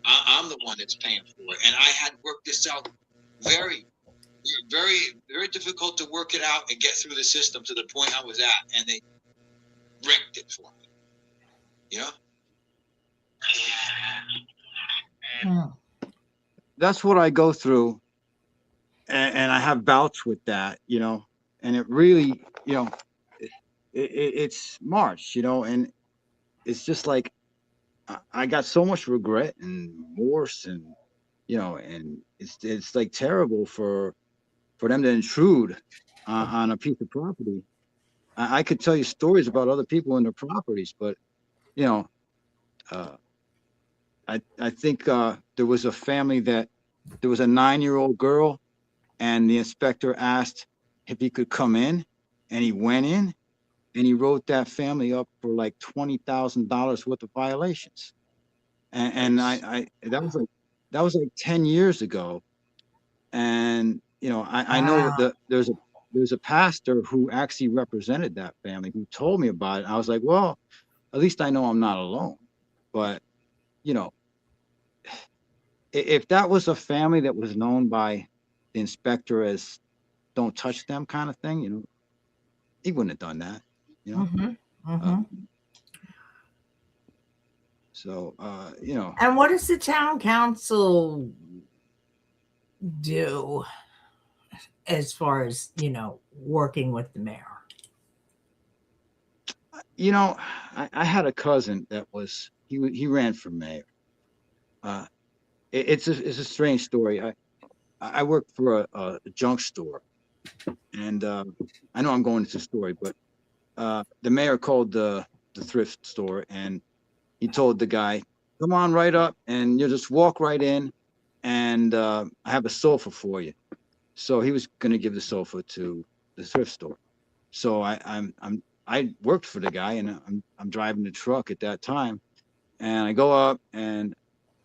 S8: I'm the one that's paying for it. And I had worked this out very, very, very difficult to work it out and get through the system to the point I was at, and they wrecked it for me. That's what I go through, and I have bouts with that, and it really, it's March, and it's just like I got so much regret and remorse, and and it's like terrible for them to intrude on a piece of property. I could tell you stories about other people and their properties, but you know, uh, I think there was a family that there was a 9-year-old girl, and the inspector asked if he could come in, and he went in, and he wrote that family up for like $20,000 worth of violations. And
S3: Nice.
S8: I that was like 10 years ago. And I know
S5: Wow.
S8: that there's a pastor who actually represented that family who told me about it. I was like, well, at least I know I'm not alone. But you know, if that was a family that was known by the inspector as "don't touch them" kind of thing, he wouldn't have done that. You know,
S5: Mm-hmm.
S8: uh,
S5: Mm-hmm.
S8: so
S5: And what does the town council do as far as, working with the mayor?
S8: I had a cousin that he ran for mayor. Uh, it's a strange story. I worked for a junk store, and I know I'm going into the story, but the mayor called the thrift store, and he told the guy, "Come on right up, and you just walk right in, and I have a sofa for you." So he was going to give the sofa to the thrift store. So I worked for the guy, and I'm driving the truck at that time, and I go up and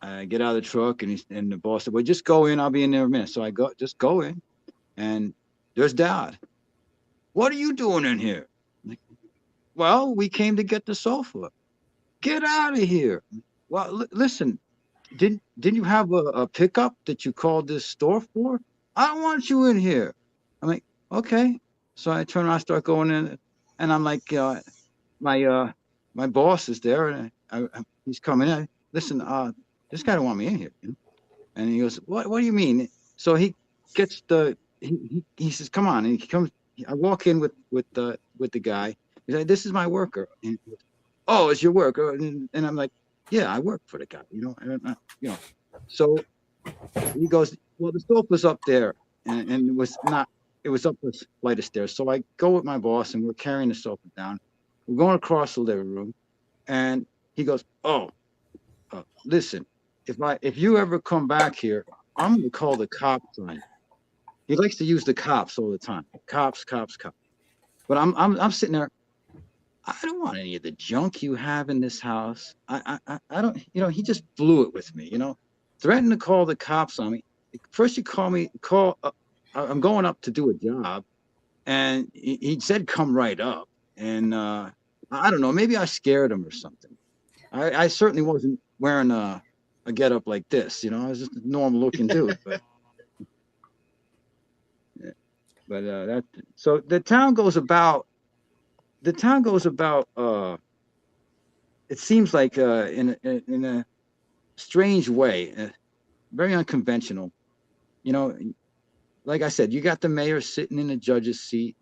S8: I get out of the truck, and the boss said, "Well, just go in. I'll be in there in a minute." So I just go in, and there's Dad. "What are you doing in here?" I'm like, "Well, we came to get the sofa." "Get out of here." "Well, listen, didn't you have a pickup that you called this store for? I don't want you in here." I'm like, "Okay." So I turn around, start going in, and I'm like, my my boss is there, and he's coming in. "Listen, this guy don't want me in here." And he goes, What do you mean?" So he gets he says, "Come on." And he comes. I walk in with the guy. He's like, "This is my worker." And he goes, "Oh, it's your worker." And I'm like, "Yeah, I work for the guy." So he goes, "Well, the sofa's up there," and it was not. It was up a flight of stairs. So I go with my boss, and we're carrying the sofa down. We're going across the living room, and he goes, "Oh, listen, if you ever come back here, I'm gonna call the cops on you." He likes to use the cops all the time. Cops, cops, cops. But I'm sitting there. I don't want any of the junk you have in this house. I don't. He just blew it with me. Threatened to call the cops on me. First, you call. I'm going up to do a job, and he said, "Come right up." And I don't know. Maybe I scared him or something. I certainly wasn't wearing a get up like this. I was just a normal looking dude. But yeah, but that so the town goes about. It seems like in a strange way, very unconventional. You know, like I said, you got the mayor sitting in the judge's seat.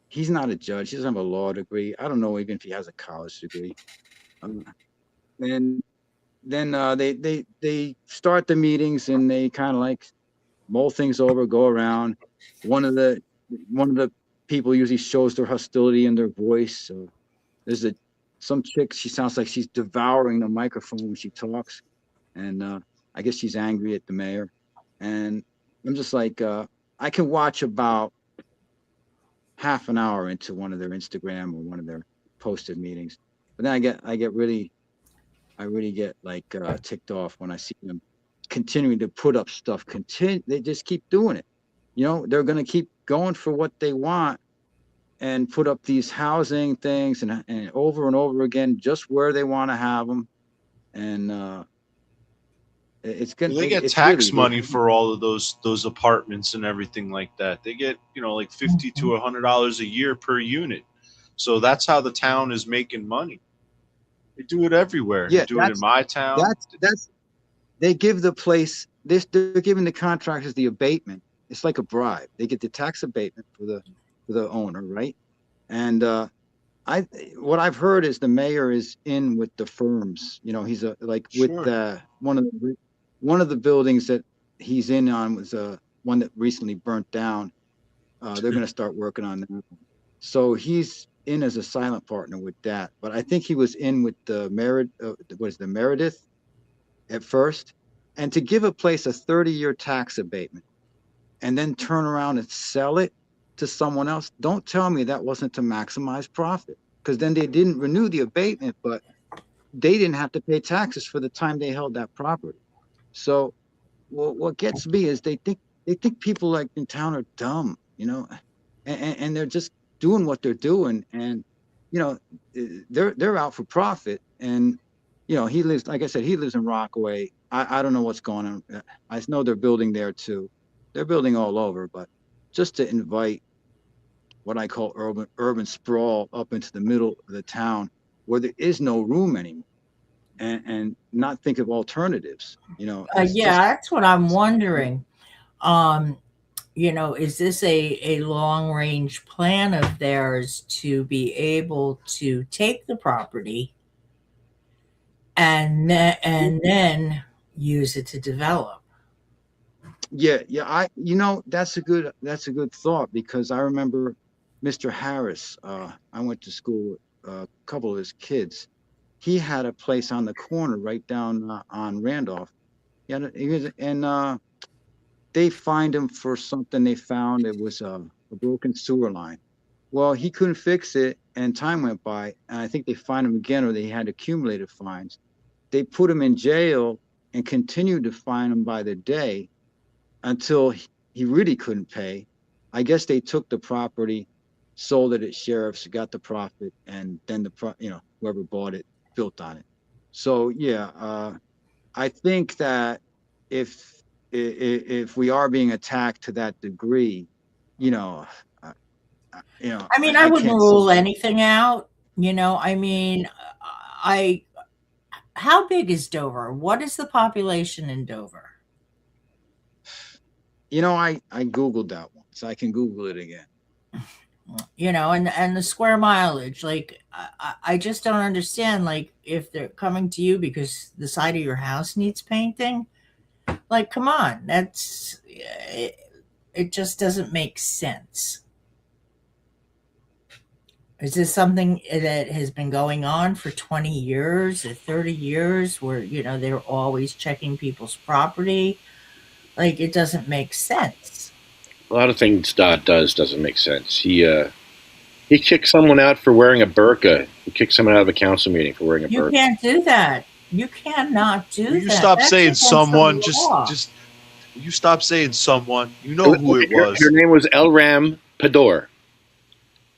S8: He's not a judge. He doesn't have a law degree. I don't know even if he has a college degree. Um, and then they start the meetings, and they kind of like mull things over, go around. One of the people usually shows their hostility in their voice. So there's some chick. She sounds like she's devouring the microphone when she talks, and I guess she's angry at the mayor. And I'm just like, I can watch about half an hour into one of their Instagram or one of their posted meetings, but then I really get like ticked off when I see them continuing to put up stuff. They just keep doing it. They're going to keep going for what they want and put up these housing things and over again, just where they want to have them. And
S3: They get
S8: it's
S3: tax
S8: really,
S3: money for all of those apartments and everything like that. They get like $50 to $100 a year per unit. So that's how the town is making money. They do it everywhere. They
S8: yeah,
S3: do it in my town.
S8: that's they give the place this. They're giving the contractors the abatement. It's like a bribe. They get the tax abatement for the owner, right? And what I've heard is the mayor is in with the firms. You know, he's with
S3: Sure.
S8: one of the buildings that he's in on was one that recently burnt down. They're going to start working on that. So he's in as a silent partner with that. But I think he was in with the Meredith at first, and to give a place a 30-year tax abatement and then turn around and sell it to someone else. Don't tell me that wasn't to maximize profit, because then they didn't renew the abatement, but they didn't have to pay taxes for the time they held that property. So what gets me is they think people like in town are dumb, you know, and they're just doing what they're doing, and you know they're out for profit. And you know, he lives, like I said, he lives in Rockaway. I don't know what's going on. I know they're building there too. They're building all over, but just to invite what I call urban sprawl up into the middle of the town where there is no room anymore, and not think of alternatives. You know, it's
S5: Yeah,
S8: just
S5: that's what I'm wondering. Um, is this a long range plan of theirs to be able to take the property and then use it to develop?
S8: yeah. That's a good thought, because I remember Mr. Harris. I went to school with a couple of his kids. He had a place on the corner right down on Randolph. Yeah, and they fined him for something they found. It was a broken sewer line. Well, he couldn't fix it, and time went by, and I think they fined him again, or they had accumulated fines. They put him in jail and continued to fine him by the day until he really couldn't pay. I guess they took the property, sold it at sheriff's, got the profit, and then whoever bought it built on it. So yeah, I think that if we are being attacked to that degree, you know, uh,
S5: I mean, I
S8: I
S5: wouldn't
S8: can't see.
S5: rule anything out. I mean, I how big is Dover? What is the population in Dover?
S8: I Googled that one, so I can Google it again.
S5: And the square mileage, like I just don't understand, like if they're coming to you because the side of your house needs painting, like come on, it just doesn't make sense. Is this something that has been going on for 20 years or 30 years where they're always checking people's property? Like it doesn't make sense.
S4: A lot of things Dodd does doesn't make sense. He kicked someone out for wearing a burqa. He kicked someone out of a council meeting for wearing a
S5: You
S4: burqa.
S5: can't do that. You cannot do
S3: Will
S5: that.
S3: you stop
S5: That's
S3: saying
S5: against the
S3: someone?
S5: law.
S3: Just will you stop saying someone? You know who it was.
S4: Her name was Elram Pador.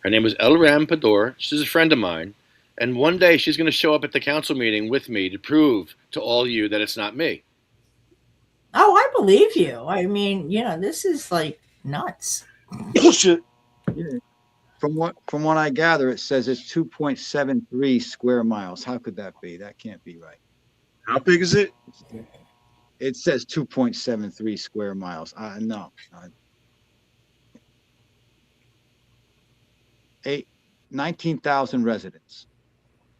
S4: Her name was Elram Pador. She's a friend of mine. And one day she's going to show up at the council meeting with me to prove to all you that it's not me.
S5: Oh, I believe you. I mean, this is like nuts.
S3: Bullshit.
S8: Yeah. From what I gather, it says it's 2.73 square miles. How could that be? That can't be right.
S3: How big is it?
S8: It says 2.73 square miles. No. 19,000 residents.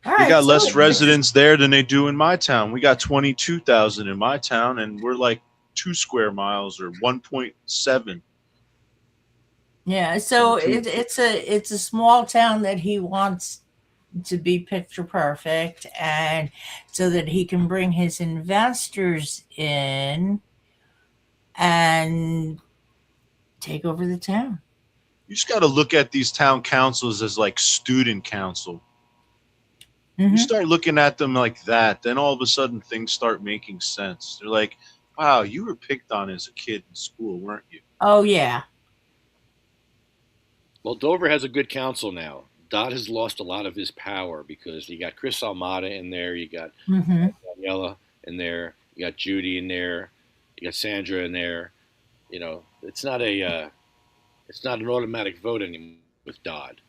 S5: All
S3: We
S5: right,
S3: got
S5: so
S3: less residents there than they do in my town. We got 22,000 in my town, and we're like 2 square miles or 1.7.
S5: Yeah, so it's a small town that he wants to be picture perfect, and so that he can bring his investors in and take over the town.
S3: You just got to look at these town councils as like student council. You start looking at them like that, then all of a sudden things start making sense. They're like, wow, you were picked on as a kid in school, weren't you?
S5: Oh yeah.
S4: Well, Dover has a good council now. Dodd has lost a lot of his power because you got Chris Almada in there, you got Daniela in there, you got Judy in there, you got Sandra in there. It's not an automatic vote anymore with Dodd.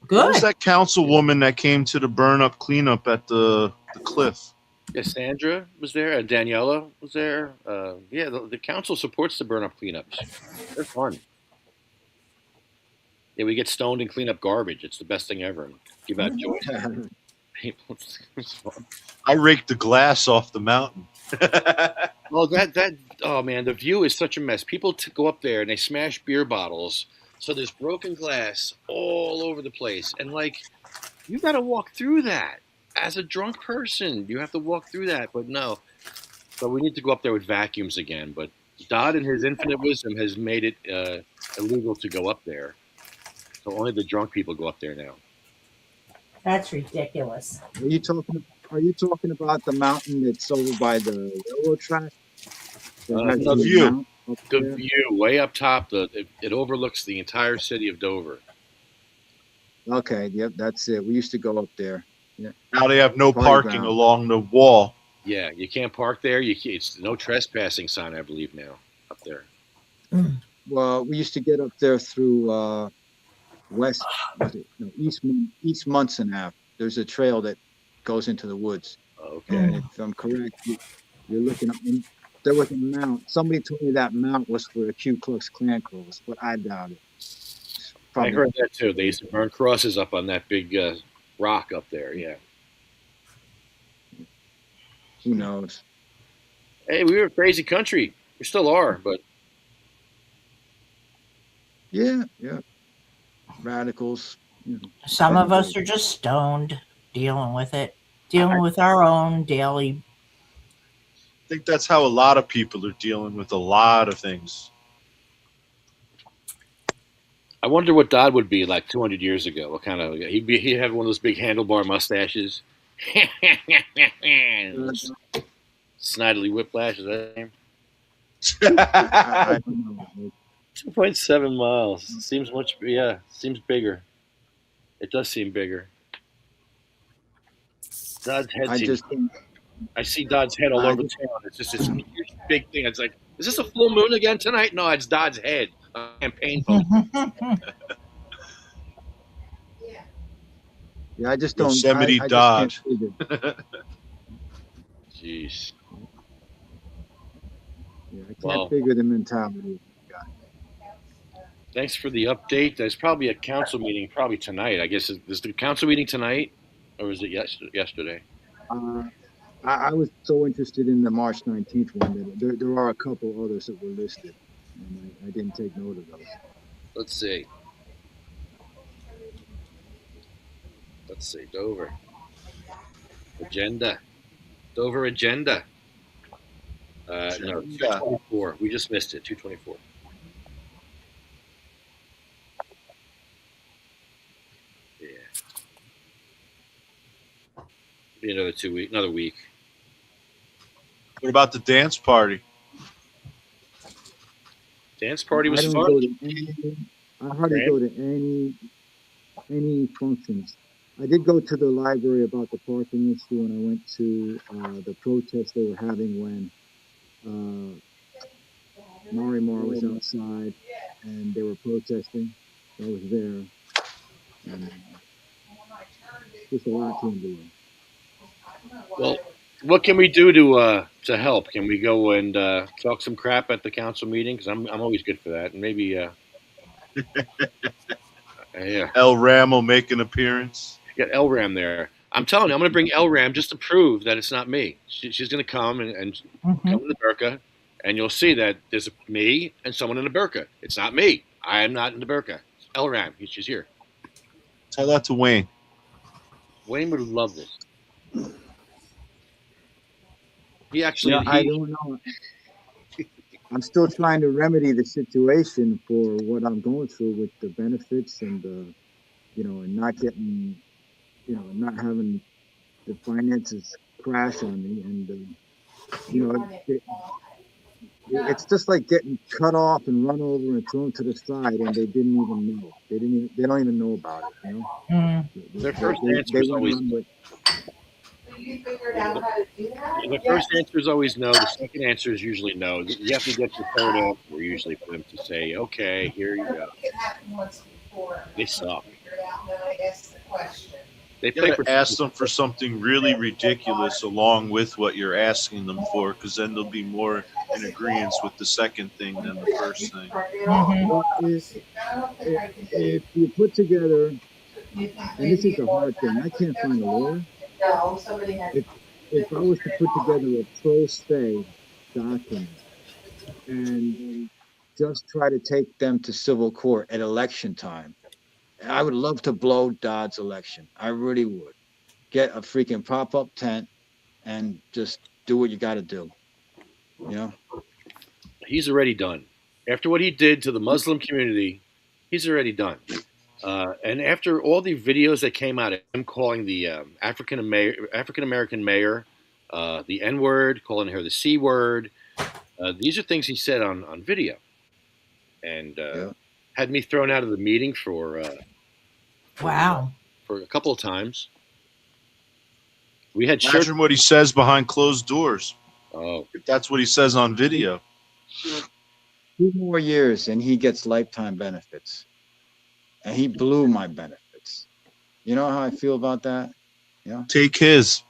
S5: Good.
S3: What was that councilwoman that came to the burn-up cleanup at the cliff?
S4: Yeah, Sandra was there, and Daniela was there. The council supports the burn-up cleanups. They're fun. Yeah, we get stoned and clean up garbage. It's the best thing ever. Give out joy. People.
S3: I raked the glass off the mountain.
S4: Well, oh man, the view is such a mess. People go up there and they smash beer bottles, so there's broken glass all over the place, and like you got to walk through that as a drunk person. You have to walk through that, but no. So we need to go up there with vacuums again. But Dodd, in his infinite wisdom, has made it illegal to go up there, so only the drunk people go up there now.
S5: That's ridiculous.
S8: Are you talking about the mountain that's over by the railroad track?
S3: The view.
S4: The view, way up top. It overlooks the entire city of Dover.
S8: Okay, yep, that's it. We used to go up there. Yeah.
S3: Now they have no
S8: Party
S3: parking
S8: ground.
S3: along the wall.
S4: Yeah, you can't park there. It's no trespassing sign, I believe, now up there.
S8: Well, we used to get up there through East Munson Ave. There's a trail that goes into the woods.
S4: Okay.
S8: And if I'm correct, you're looking up. There was a mount. Somebody told me that mount was for the Ku Klux Klan cross, but I doubt it.
S4: I heard that too. They used to burn crosses up on that big rock up there. Yeah.
S8: Who knows?
S4: Hey, we were a crazy country. We still are, but
S8: Yeah. Radicals.
S5: Some of us are just stoned, dealing with it, dealing with our own daily.
S3: I think that's how a lot of people are dealing with a lot of things.
S4: I wonder what Dodd would be like 200 years ago. What kind of he'd have one of those big handlebar mustaches. Snidely Whiplash, is that his name?
S8: I don't know.
S4: 2.7 miles. Seems bigger. It does seem bigger. Dodd's head I see Dodd's head all over town. It's just this huge big thing. It's like, is this a full moon again tonight? No, it's Dodd's head. Campaign poster.
S8: Yeah, I just don't.
S3: Yosemite
S8: I
S3: Dodd.
S8: just can't figure.
S4: Jeez.
S8: Yeah, I can't figure the mentality.
S4: Thanks for the update. There's probably a council meeting probably tonight. I guess is the council meeting tonight, or is it yesterday?
S8: I was so interested in the March 19th one that there are a couple others that were listed, and I didn't take note of those.
S4: Let's see. Dover. Agenda. Dover agenda. No, 224. We just missed it. 224. Yeah. Be another week.
S3: What about the dance party?
S4: Dance party was
S8: I don't
S4: fun.
S8: go to anything. I hardly go to any functions. I did go to the library about the parking issue, and I went to the protest they were having when Marimar was outside and they were protesting. I was there, and just a lot came to me.
S4: Well, what can we do to help? Can we go and talk some crap at the council meeting? Because I'm always good for that, and maybe yeah.
S3: El Ram will make an appearance.
S4: Got El Ram there. I'm telling you, I'm going to bring El Ram just to prove that it's not me. She's going to come and come in the burqa, and you'll see that there's me and someone in the burqa. It's not me. I am not in the burqa. It's El Ram. She's here.
S3: Tell that to Wayne.
S4: Wayne would love this. He
S8: I don't know. I'm still trying to remedy the situation for what I'm going through with the benefits and the, and not getting, not having the finances crash on me, and it's just like getting cut off and run over and thrown to the side, and they didn't even know. They don't even know about it.
S4: Their first answer is always.
S7: You figured out how to do that?
S4: The first answer is always no. The second answer is usually no. You have to get the third answer usually for them to say, okay, here you go.
S7: It happened once before.
S4: They suck.
S7: I asked the question.
S3: You gotta ask them for something really ridiculous along with what you're asking them for, because then they'll be more in agreement with the second thing than the first thing.
S8: If you put together
S7: You think
S8: and this
S7: maybe
S8: is
S7: you
S8: the
S7: want
S8: hard thing. I
S7: to
S8: can't
S7: there
S8: find a
S7: for
S8: lawyer.
S7: no, somebody had
S8: If I was to put together a pro se document and just try to take them to civil court at election time, I would love to blow Dodd's election. I really would. Get a freaking pop up tent and just do what you got to do. You know?
S4: He's already done. After what he did to the Muslim community, he's already done. And after all the videos that came out of him calling the African American mayor the N word, calling her the C word, these are things he said on video, and
S8: Yeah.
S4: had me thrown out of the meeting
S5: Wow.
S4: for a couple of times. We had shirts.
S3: Imagine what he says behind closed doors.
S4: Oh,
S3: If that's what he says on video.
S8: 2 more years and he gets lifetime benefits. And he blew my benefits. You know how I feel about that? Yeah.
S3: Take his.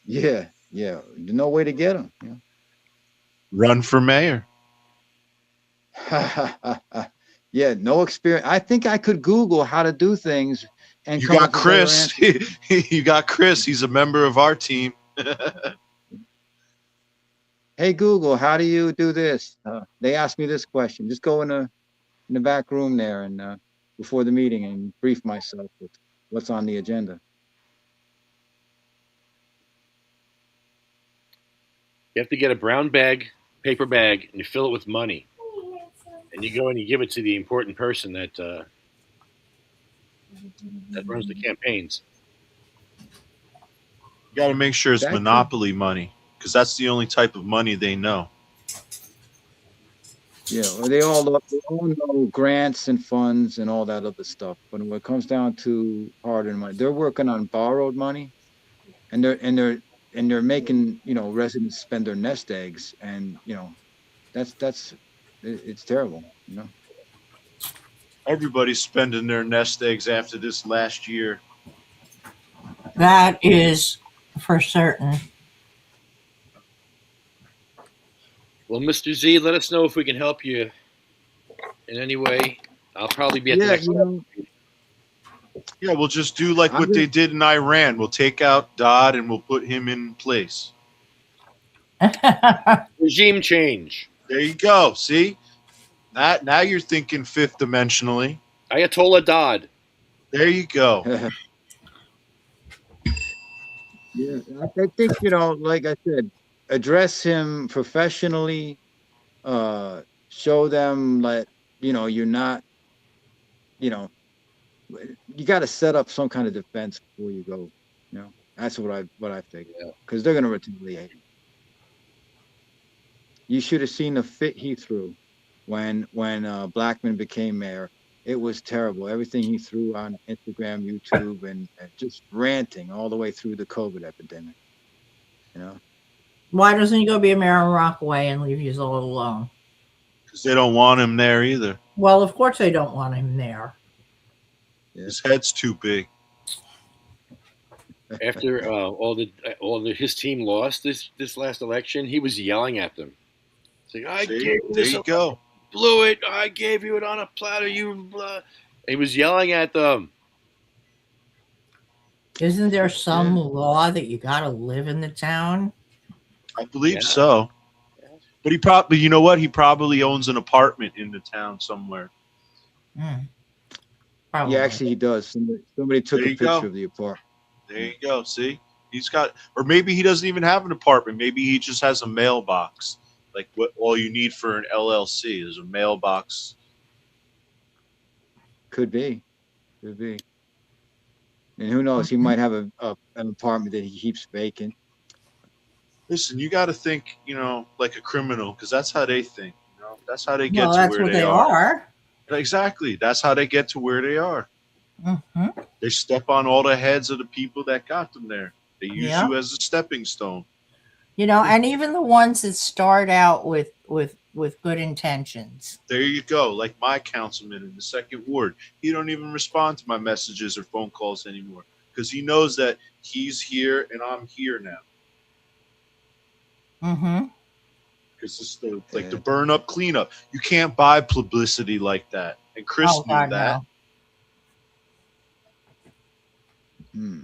S8: Yeah. Yeah. No way to get him.
S3: Run for mayor.
S8: Yeah. Yeah. No experience. I think I could Google how to do things and
S3: You
S8: come
S3: got
S8: up with better
S3: Chris.
S8: answers.
S3: You got Chris. He's a member of our team.
S8: Hey, Google, how do you do this? They asked me this question. Just go in the back room there and before the meeting and brief myself with what's on the agenda.
S4: you have to get a brown bag, paper bag, and you fill it with money, and you go and you give it to the important person that runs the campaigns.
S3: You got to make sure it's
S8: That could-
S3: monopoly money, because that's the only type of money they know.
S8: Yeah, well, they all know grants and funds and all that other stuff. But when it comes down to hard-earned money, they're working on borrowed money, and they're making residents spend their nest eggs, and it's terrible.
S3: Everybody's spending their nest eggs after this last year.
S5: That is for certain.
S4: Well, Mr. Z, let us know if we can help you in any way. I'll probably be at the next.
S3: Yeah, we'll just do like what they did in Iran. We'll take out Dodd and we'll put him in place.
S4: Regime change.
S3: There you go. See? Now you're thinking fifth dimensionally.
S4: Ayatollah Dodd.
S3: There you go.
S8: Yeah, I think like I said, address him professionally. Show them that you're not. You got to set up some kind of defense before you go. That's what I think. Because they're gonna retaliate. You should have seen the fit he threw when Blackman became mayor. It was terrible. Everything he threw on Instagram, YouTube, and just ranting all the way through the COVID epidemic.
S5: Why doesn't he go be a mayor in Rockaway and leave you all alone?
S3: Because they don't want him there either.
S5: Well, of course they don't want him there.
S3: His head's too big.
S4: After his team lost this last election, he was yelling at them. It's like,
S3: There you go.
S4: Blew it. I gave you it on a platter. You. He was yelling at them.
S5: Isn't there some law that you got to live in the town?
S3: I believe so. But you know what? He probably owns an apartment in the town somewhere.
S8: Yeah, actually, he does. Somebody took a picture of the apartment.
S3: There you go. See, he's got, or maybe he doesn't even have an apartment. Maybe he just has a mailbox. Like what all you need for an LLC is a mailbox.
S8: Could be. And who knows? He might have an apartment that he keeps vacant.
S3: Listen, you got to think, like a criminal, because that's how they think. That's how they get to
S5: that's
S3: where
S5: what
S3: they
S5: are.
S3: Exactly. That's how they get to where they are.
S5: Mm-hmm.
S3: They step on all the heads of the people that got them there. They use you as a stepping stone.
S5: And even the ones that start out with good intentions.
S3: There you go. Like my councilman in the 2nd Ward. He don't even respond to my messages or phone calls anymore because he knows that he's here and I'm here now.
S5: Mm-hmm.
S3: Because it's the burn up cleanup. You can't buy publicity like that. And Chris knew that.
S4: Yeah,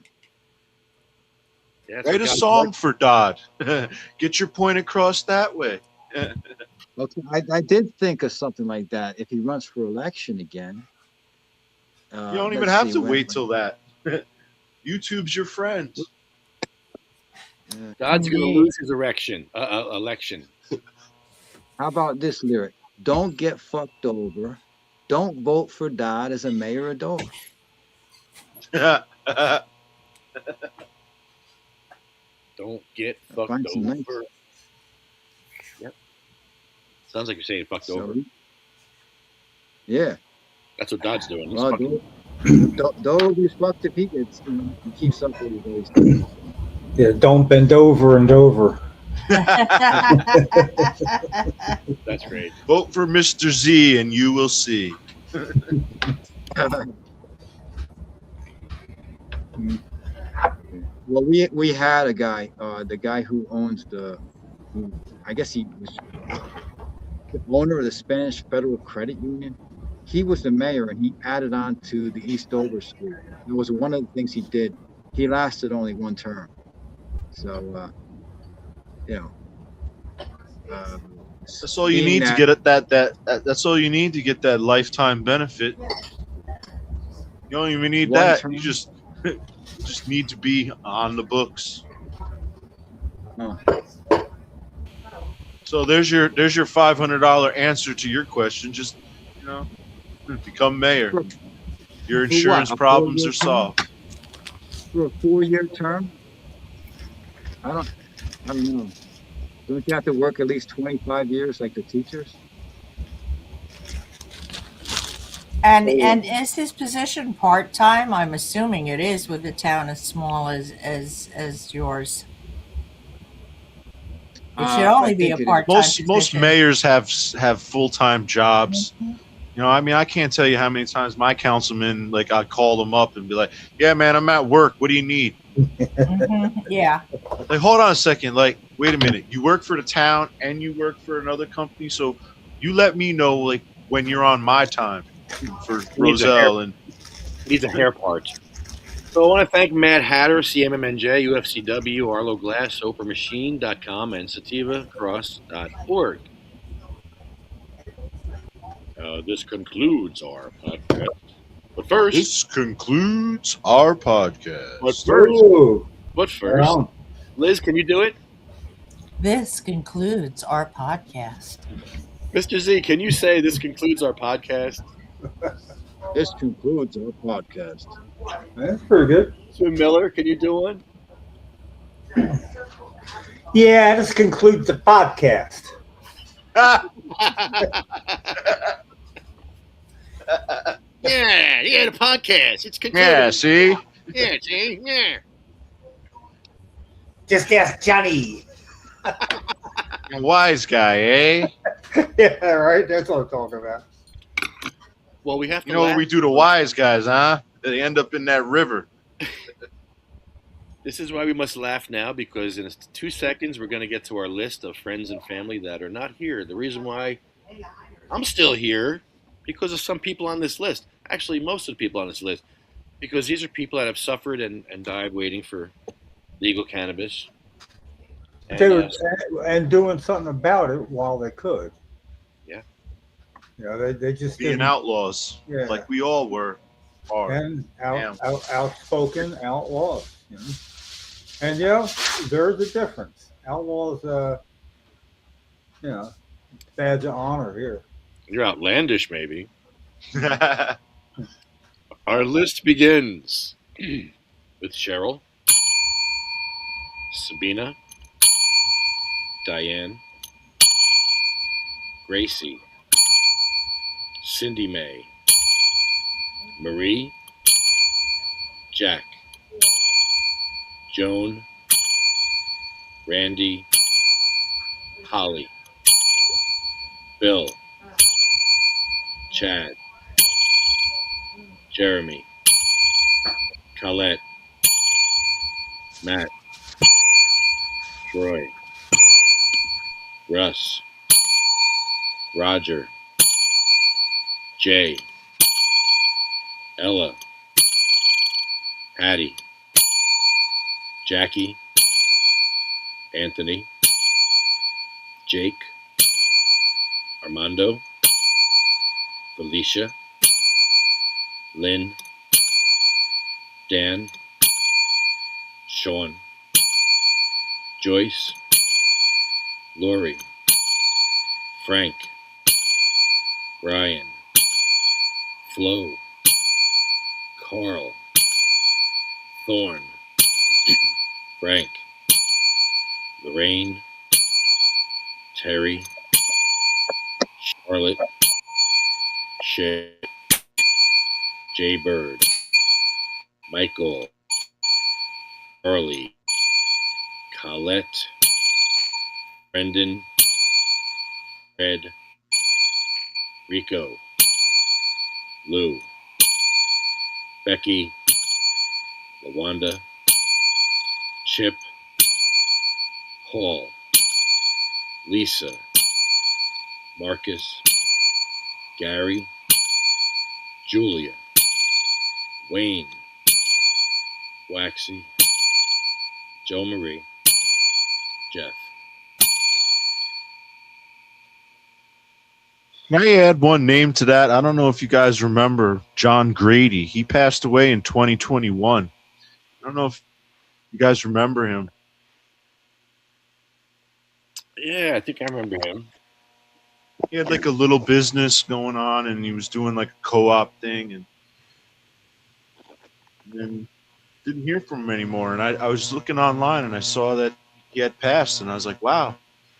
S4: that's
S3: Write
S4: what
S3: a
S4: God
S3: song
S4: likes.
S3: for Dodd. Get your point across that way.
S8: Okay, I did think of something like that. If he runs for election again,
S3: You don't even
S8: let's
S3: have
S8: see
S3: to
S8: when.
S3: wait till that. YouTube's your friend.
S4: God's going to
S8: 28.
S4: lose his election.
S8: How about this lyric? Don't get fucked over. Don't vote for Dodd as a mayor of Dover.
S4: Don't get fucked
S8: Find some nice.
S4: over. Yep. Sounds like you're saying fucked over.
S8: Yeah.
S4: That's what Dodd's doing. He's
S8: Well,
S4: fucking.
S8: Dover is fucked if he gets, he keeps up with his things.
S6: Yeah, don't bend over and over.
S4: That's great.
S3: Vote for Mr. Z and you will see.
S8: Well, we had a guy, the guy who owns I guess he was the owner of the Spanish Federal Credit Union. He was the mayor, and he added on to the East Dover School. It was one of the things he did. He lasted only one term, so you know.
S3: That's all you
S8: Being
S3: need to
S8: that,
S3: get at that's all you need to get that lifetime benefit. You don't even need
S8: one
S3: that.
S8: term.
S3: You just need to be on the books.
S8: Oh.
S3: So there's your $500 answer to your question. Just become mayor. Your
S8: For
S3: insurance
S8: what, a
S3: problems
S8: 4-year
S3: are
S8: term?
S3: solved.
S8: For a 4-year term? I don't know. Don't you have to work at least 25 years like the teachers?
S5: And is his position part-time? I'm assuming it is with a town as small as yours. It should only
S8: I
S5: be a
S8: think it is.
S5: part-time
S3: Most
S5: position.
S3: mayors have full-time jobs. I mean, I can't tell you how many times my councilman, like, I'd call them up and be like, "Yeah, man, I'm at work. What do you need?"
S5: Yeah.
S3: Like, hold on a second. Like, wait a minute. You work for the town and you work for another company, so you let me know, like, when you're on my time for Roselle. And
S4: Needs a hair part. So I want to thank Matt Hatter, CMMNJ, UFCW, Arlo Glass, SoperMachine.com, and SativaCross.org. This concludes our podcast. But first,
S3: this concludes our podcast.
S6: Ooh,
S4: but first,
S6: wow.
S4: Liz, can you do it?
S5: This concludes our podcast.
S4: Mr. Z, can you say this concludes our podcast?
S8: This concludes our podcast.
S6: That's pretty good.
S4: Swim Miller, can you do one?
S6: Yeah, this concludes the podcast.
S4: Yeah, the podcast. It's concluded.
S3: Yeah, see?
S4: Yeah, see? Yeah.
S6: Just ask Johnny.
S3: A wise guy, eh?
S6: Yeah, right. That's what I'm talking about.
S4: Well, we have to
S3: You know what
S4: laugh.
S3: we do to wise guys, huh? They end up in that river.
S4: This is why we must laugh now, because in 2 seconds we're going to get to our list of friends and family that are not here. The reason why I'm still here, because of some people on this list. Actually, most of the people on this list. Because these are people that have suffered and died waiting for legal cannabis.
S6: And doing something about it while they could.
S4: Yeah.
S6: You know, they just
S3: Being
S6: didn't.
S3: outlaws,
S6: Yeah.
S3: like we all were.
S6: And outspoken outlaws. You know? And there's a difference. Outlaws, badge of honor here.
S4: You're outlandish, maybe. Our list begins with Cheryl, Sabina, Diane, Gracie, Cindy Mae, Marie, Jack, Joan, Randy, Holly, Bill, Chad, Jeremy, Colette, Matt, Troy, Russ, Roger, Jay, Ella, Hattie, Jackie, Anthony, Jake, Armando, Felicia, Lynn, Dan, Sean, Joyce, Lori, Frank, Brian, Flo, Carl, Thorne, Frank, Lorraine, Terry, Charlotte, Shay, Jay Bird, Michael, Charlie, Colette, Brendan, Fred, Rico, Lou, Becky, Lawanda, Chip, Paul, Lisa, Marcus, Gary, Julia, Wayne, Waxy, Joe Marie, Jeff.
S3: Can I add one name to that? I don't know if you guys remember John Grady. He passed away in 2021. I don't know if you guys remember him.
S4: Yeah, I think I remember him.
S3: He had like a little business going on, and he was doing like a co-op thing, and then didn't hear from him anymore. And I was looking online, and I saw that he had passed, and I was like, wow,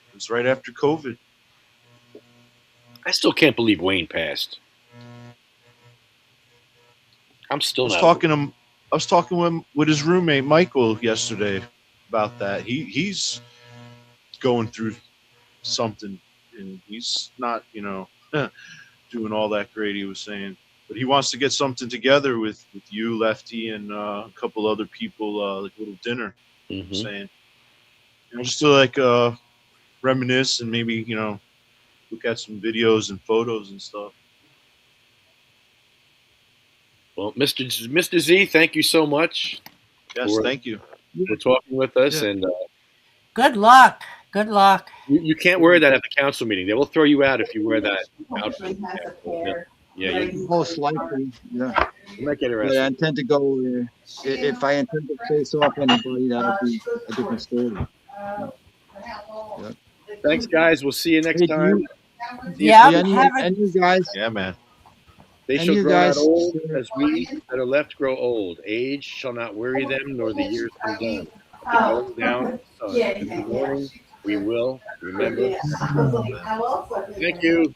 S3: it was right after COVID.
S4: I still can't believe Wayne passed. I'm
S3: I
S4: still
S3: was
S4: not.
S3: talking with his roommate Michael yesterday about that. He's going through something, and he's not, doing all that great. He was saying, but he wants to get something together with you, Lefty, and a couple other people, like a little dinner.
S4: Mm-hmm.
S3: Saying, just to like reminisce and maybe look at some videos and photos and stuff.
S4: Well, Mr. Z, thank you so much.
S3: Yes, thank you.
S4: For talking with us,
S3: Yeah.
S4: and
S5: Good luck. Good luck.
S4: you can't wear that at the council meeting. They will throw you out if you wear that outfit.
S7: Hopefully has a pair.
S4: Yeah, you
S8: Most likely, yeah.
S4: might get
S8: But I
S4: arrested.
S8: intend to go. If I intend to face off anybody, that'll be a different story.
S4: Thanks, guys. We'll see you next
S8: Hey,
S4: time.
S5: Yeah.
S8: Hey, and you guys,
S3: Yeah, man.
S4: They
S8: and
S4: shall
S8: you
S4: grow not
S8: guys,
S4: old as we that are left grow old. Age shall not weary them, nor the years condemn. The going down of the sun. In the morning we will remember.
S7: Yeah. I will.
S4: Thank you.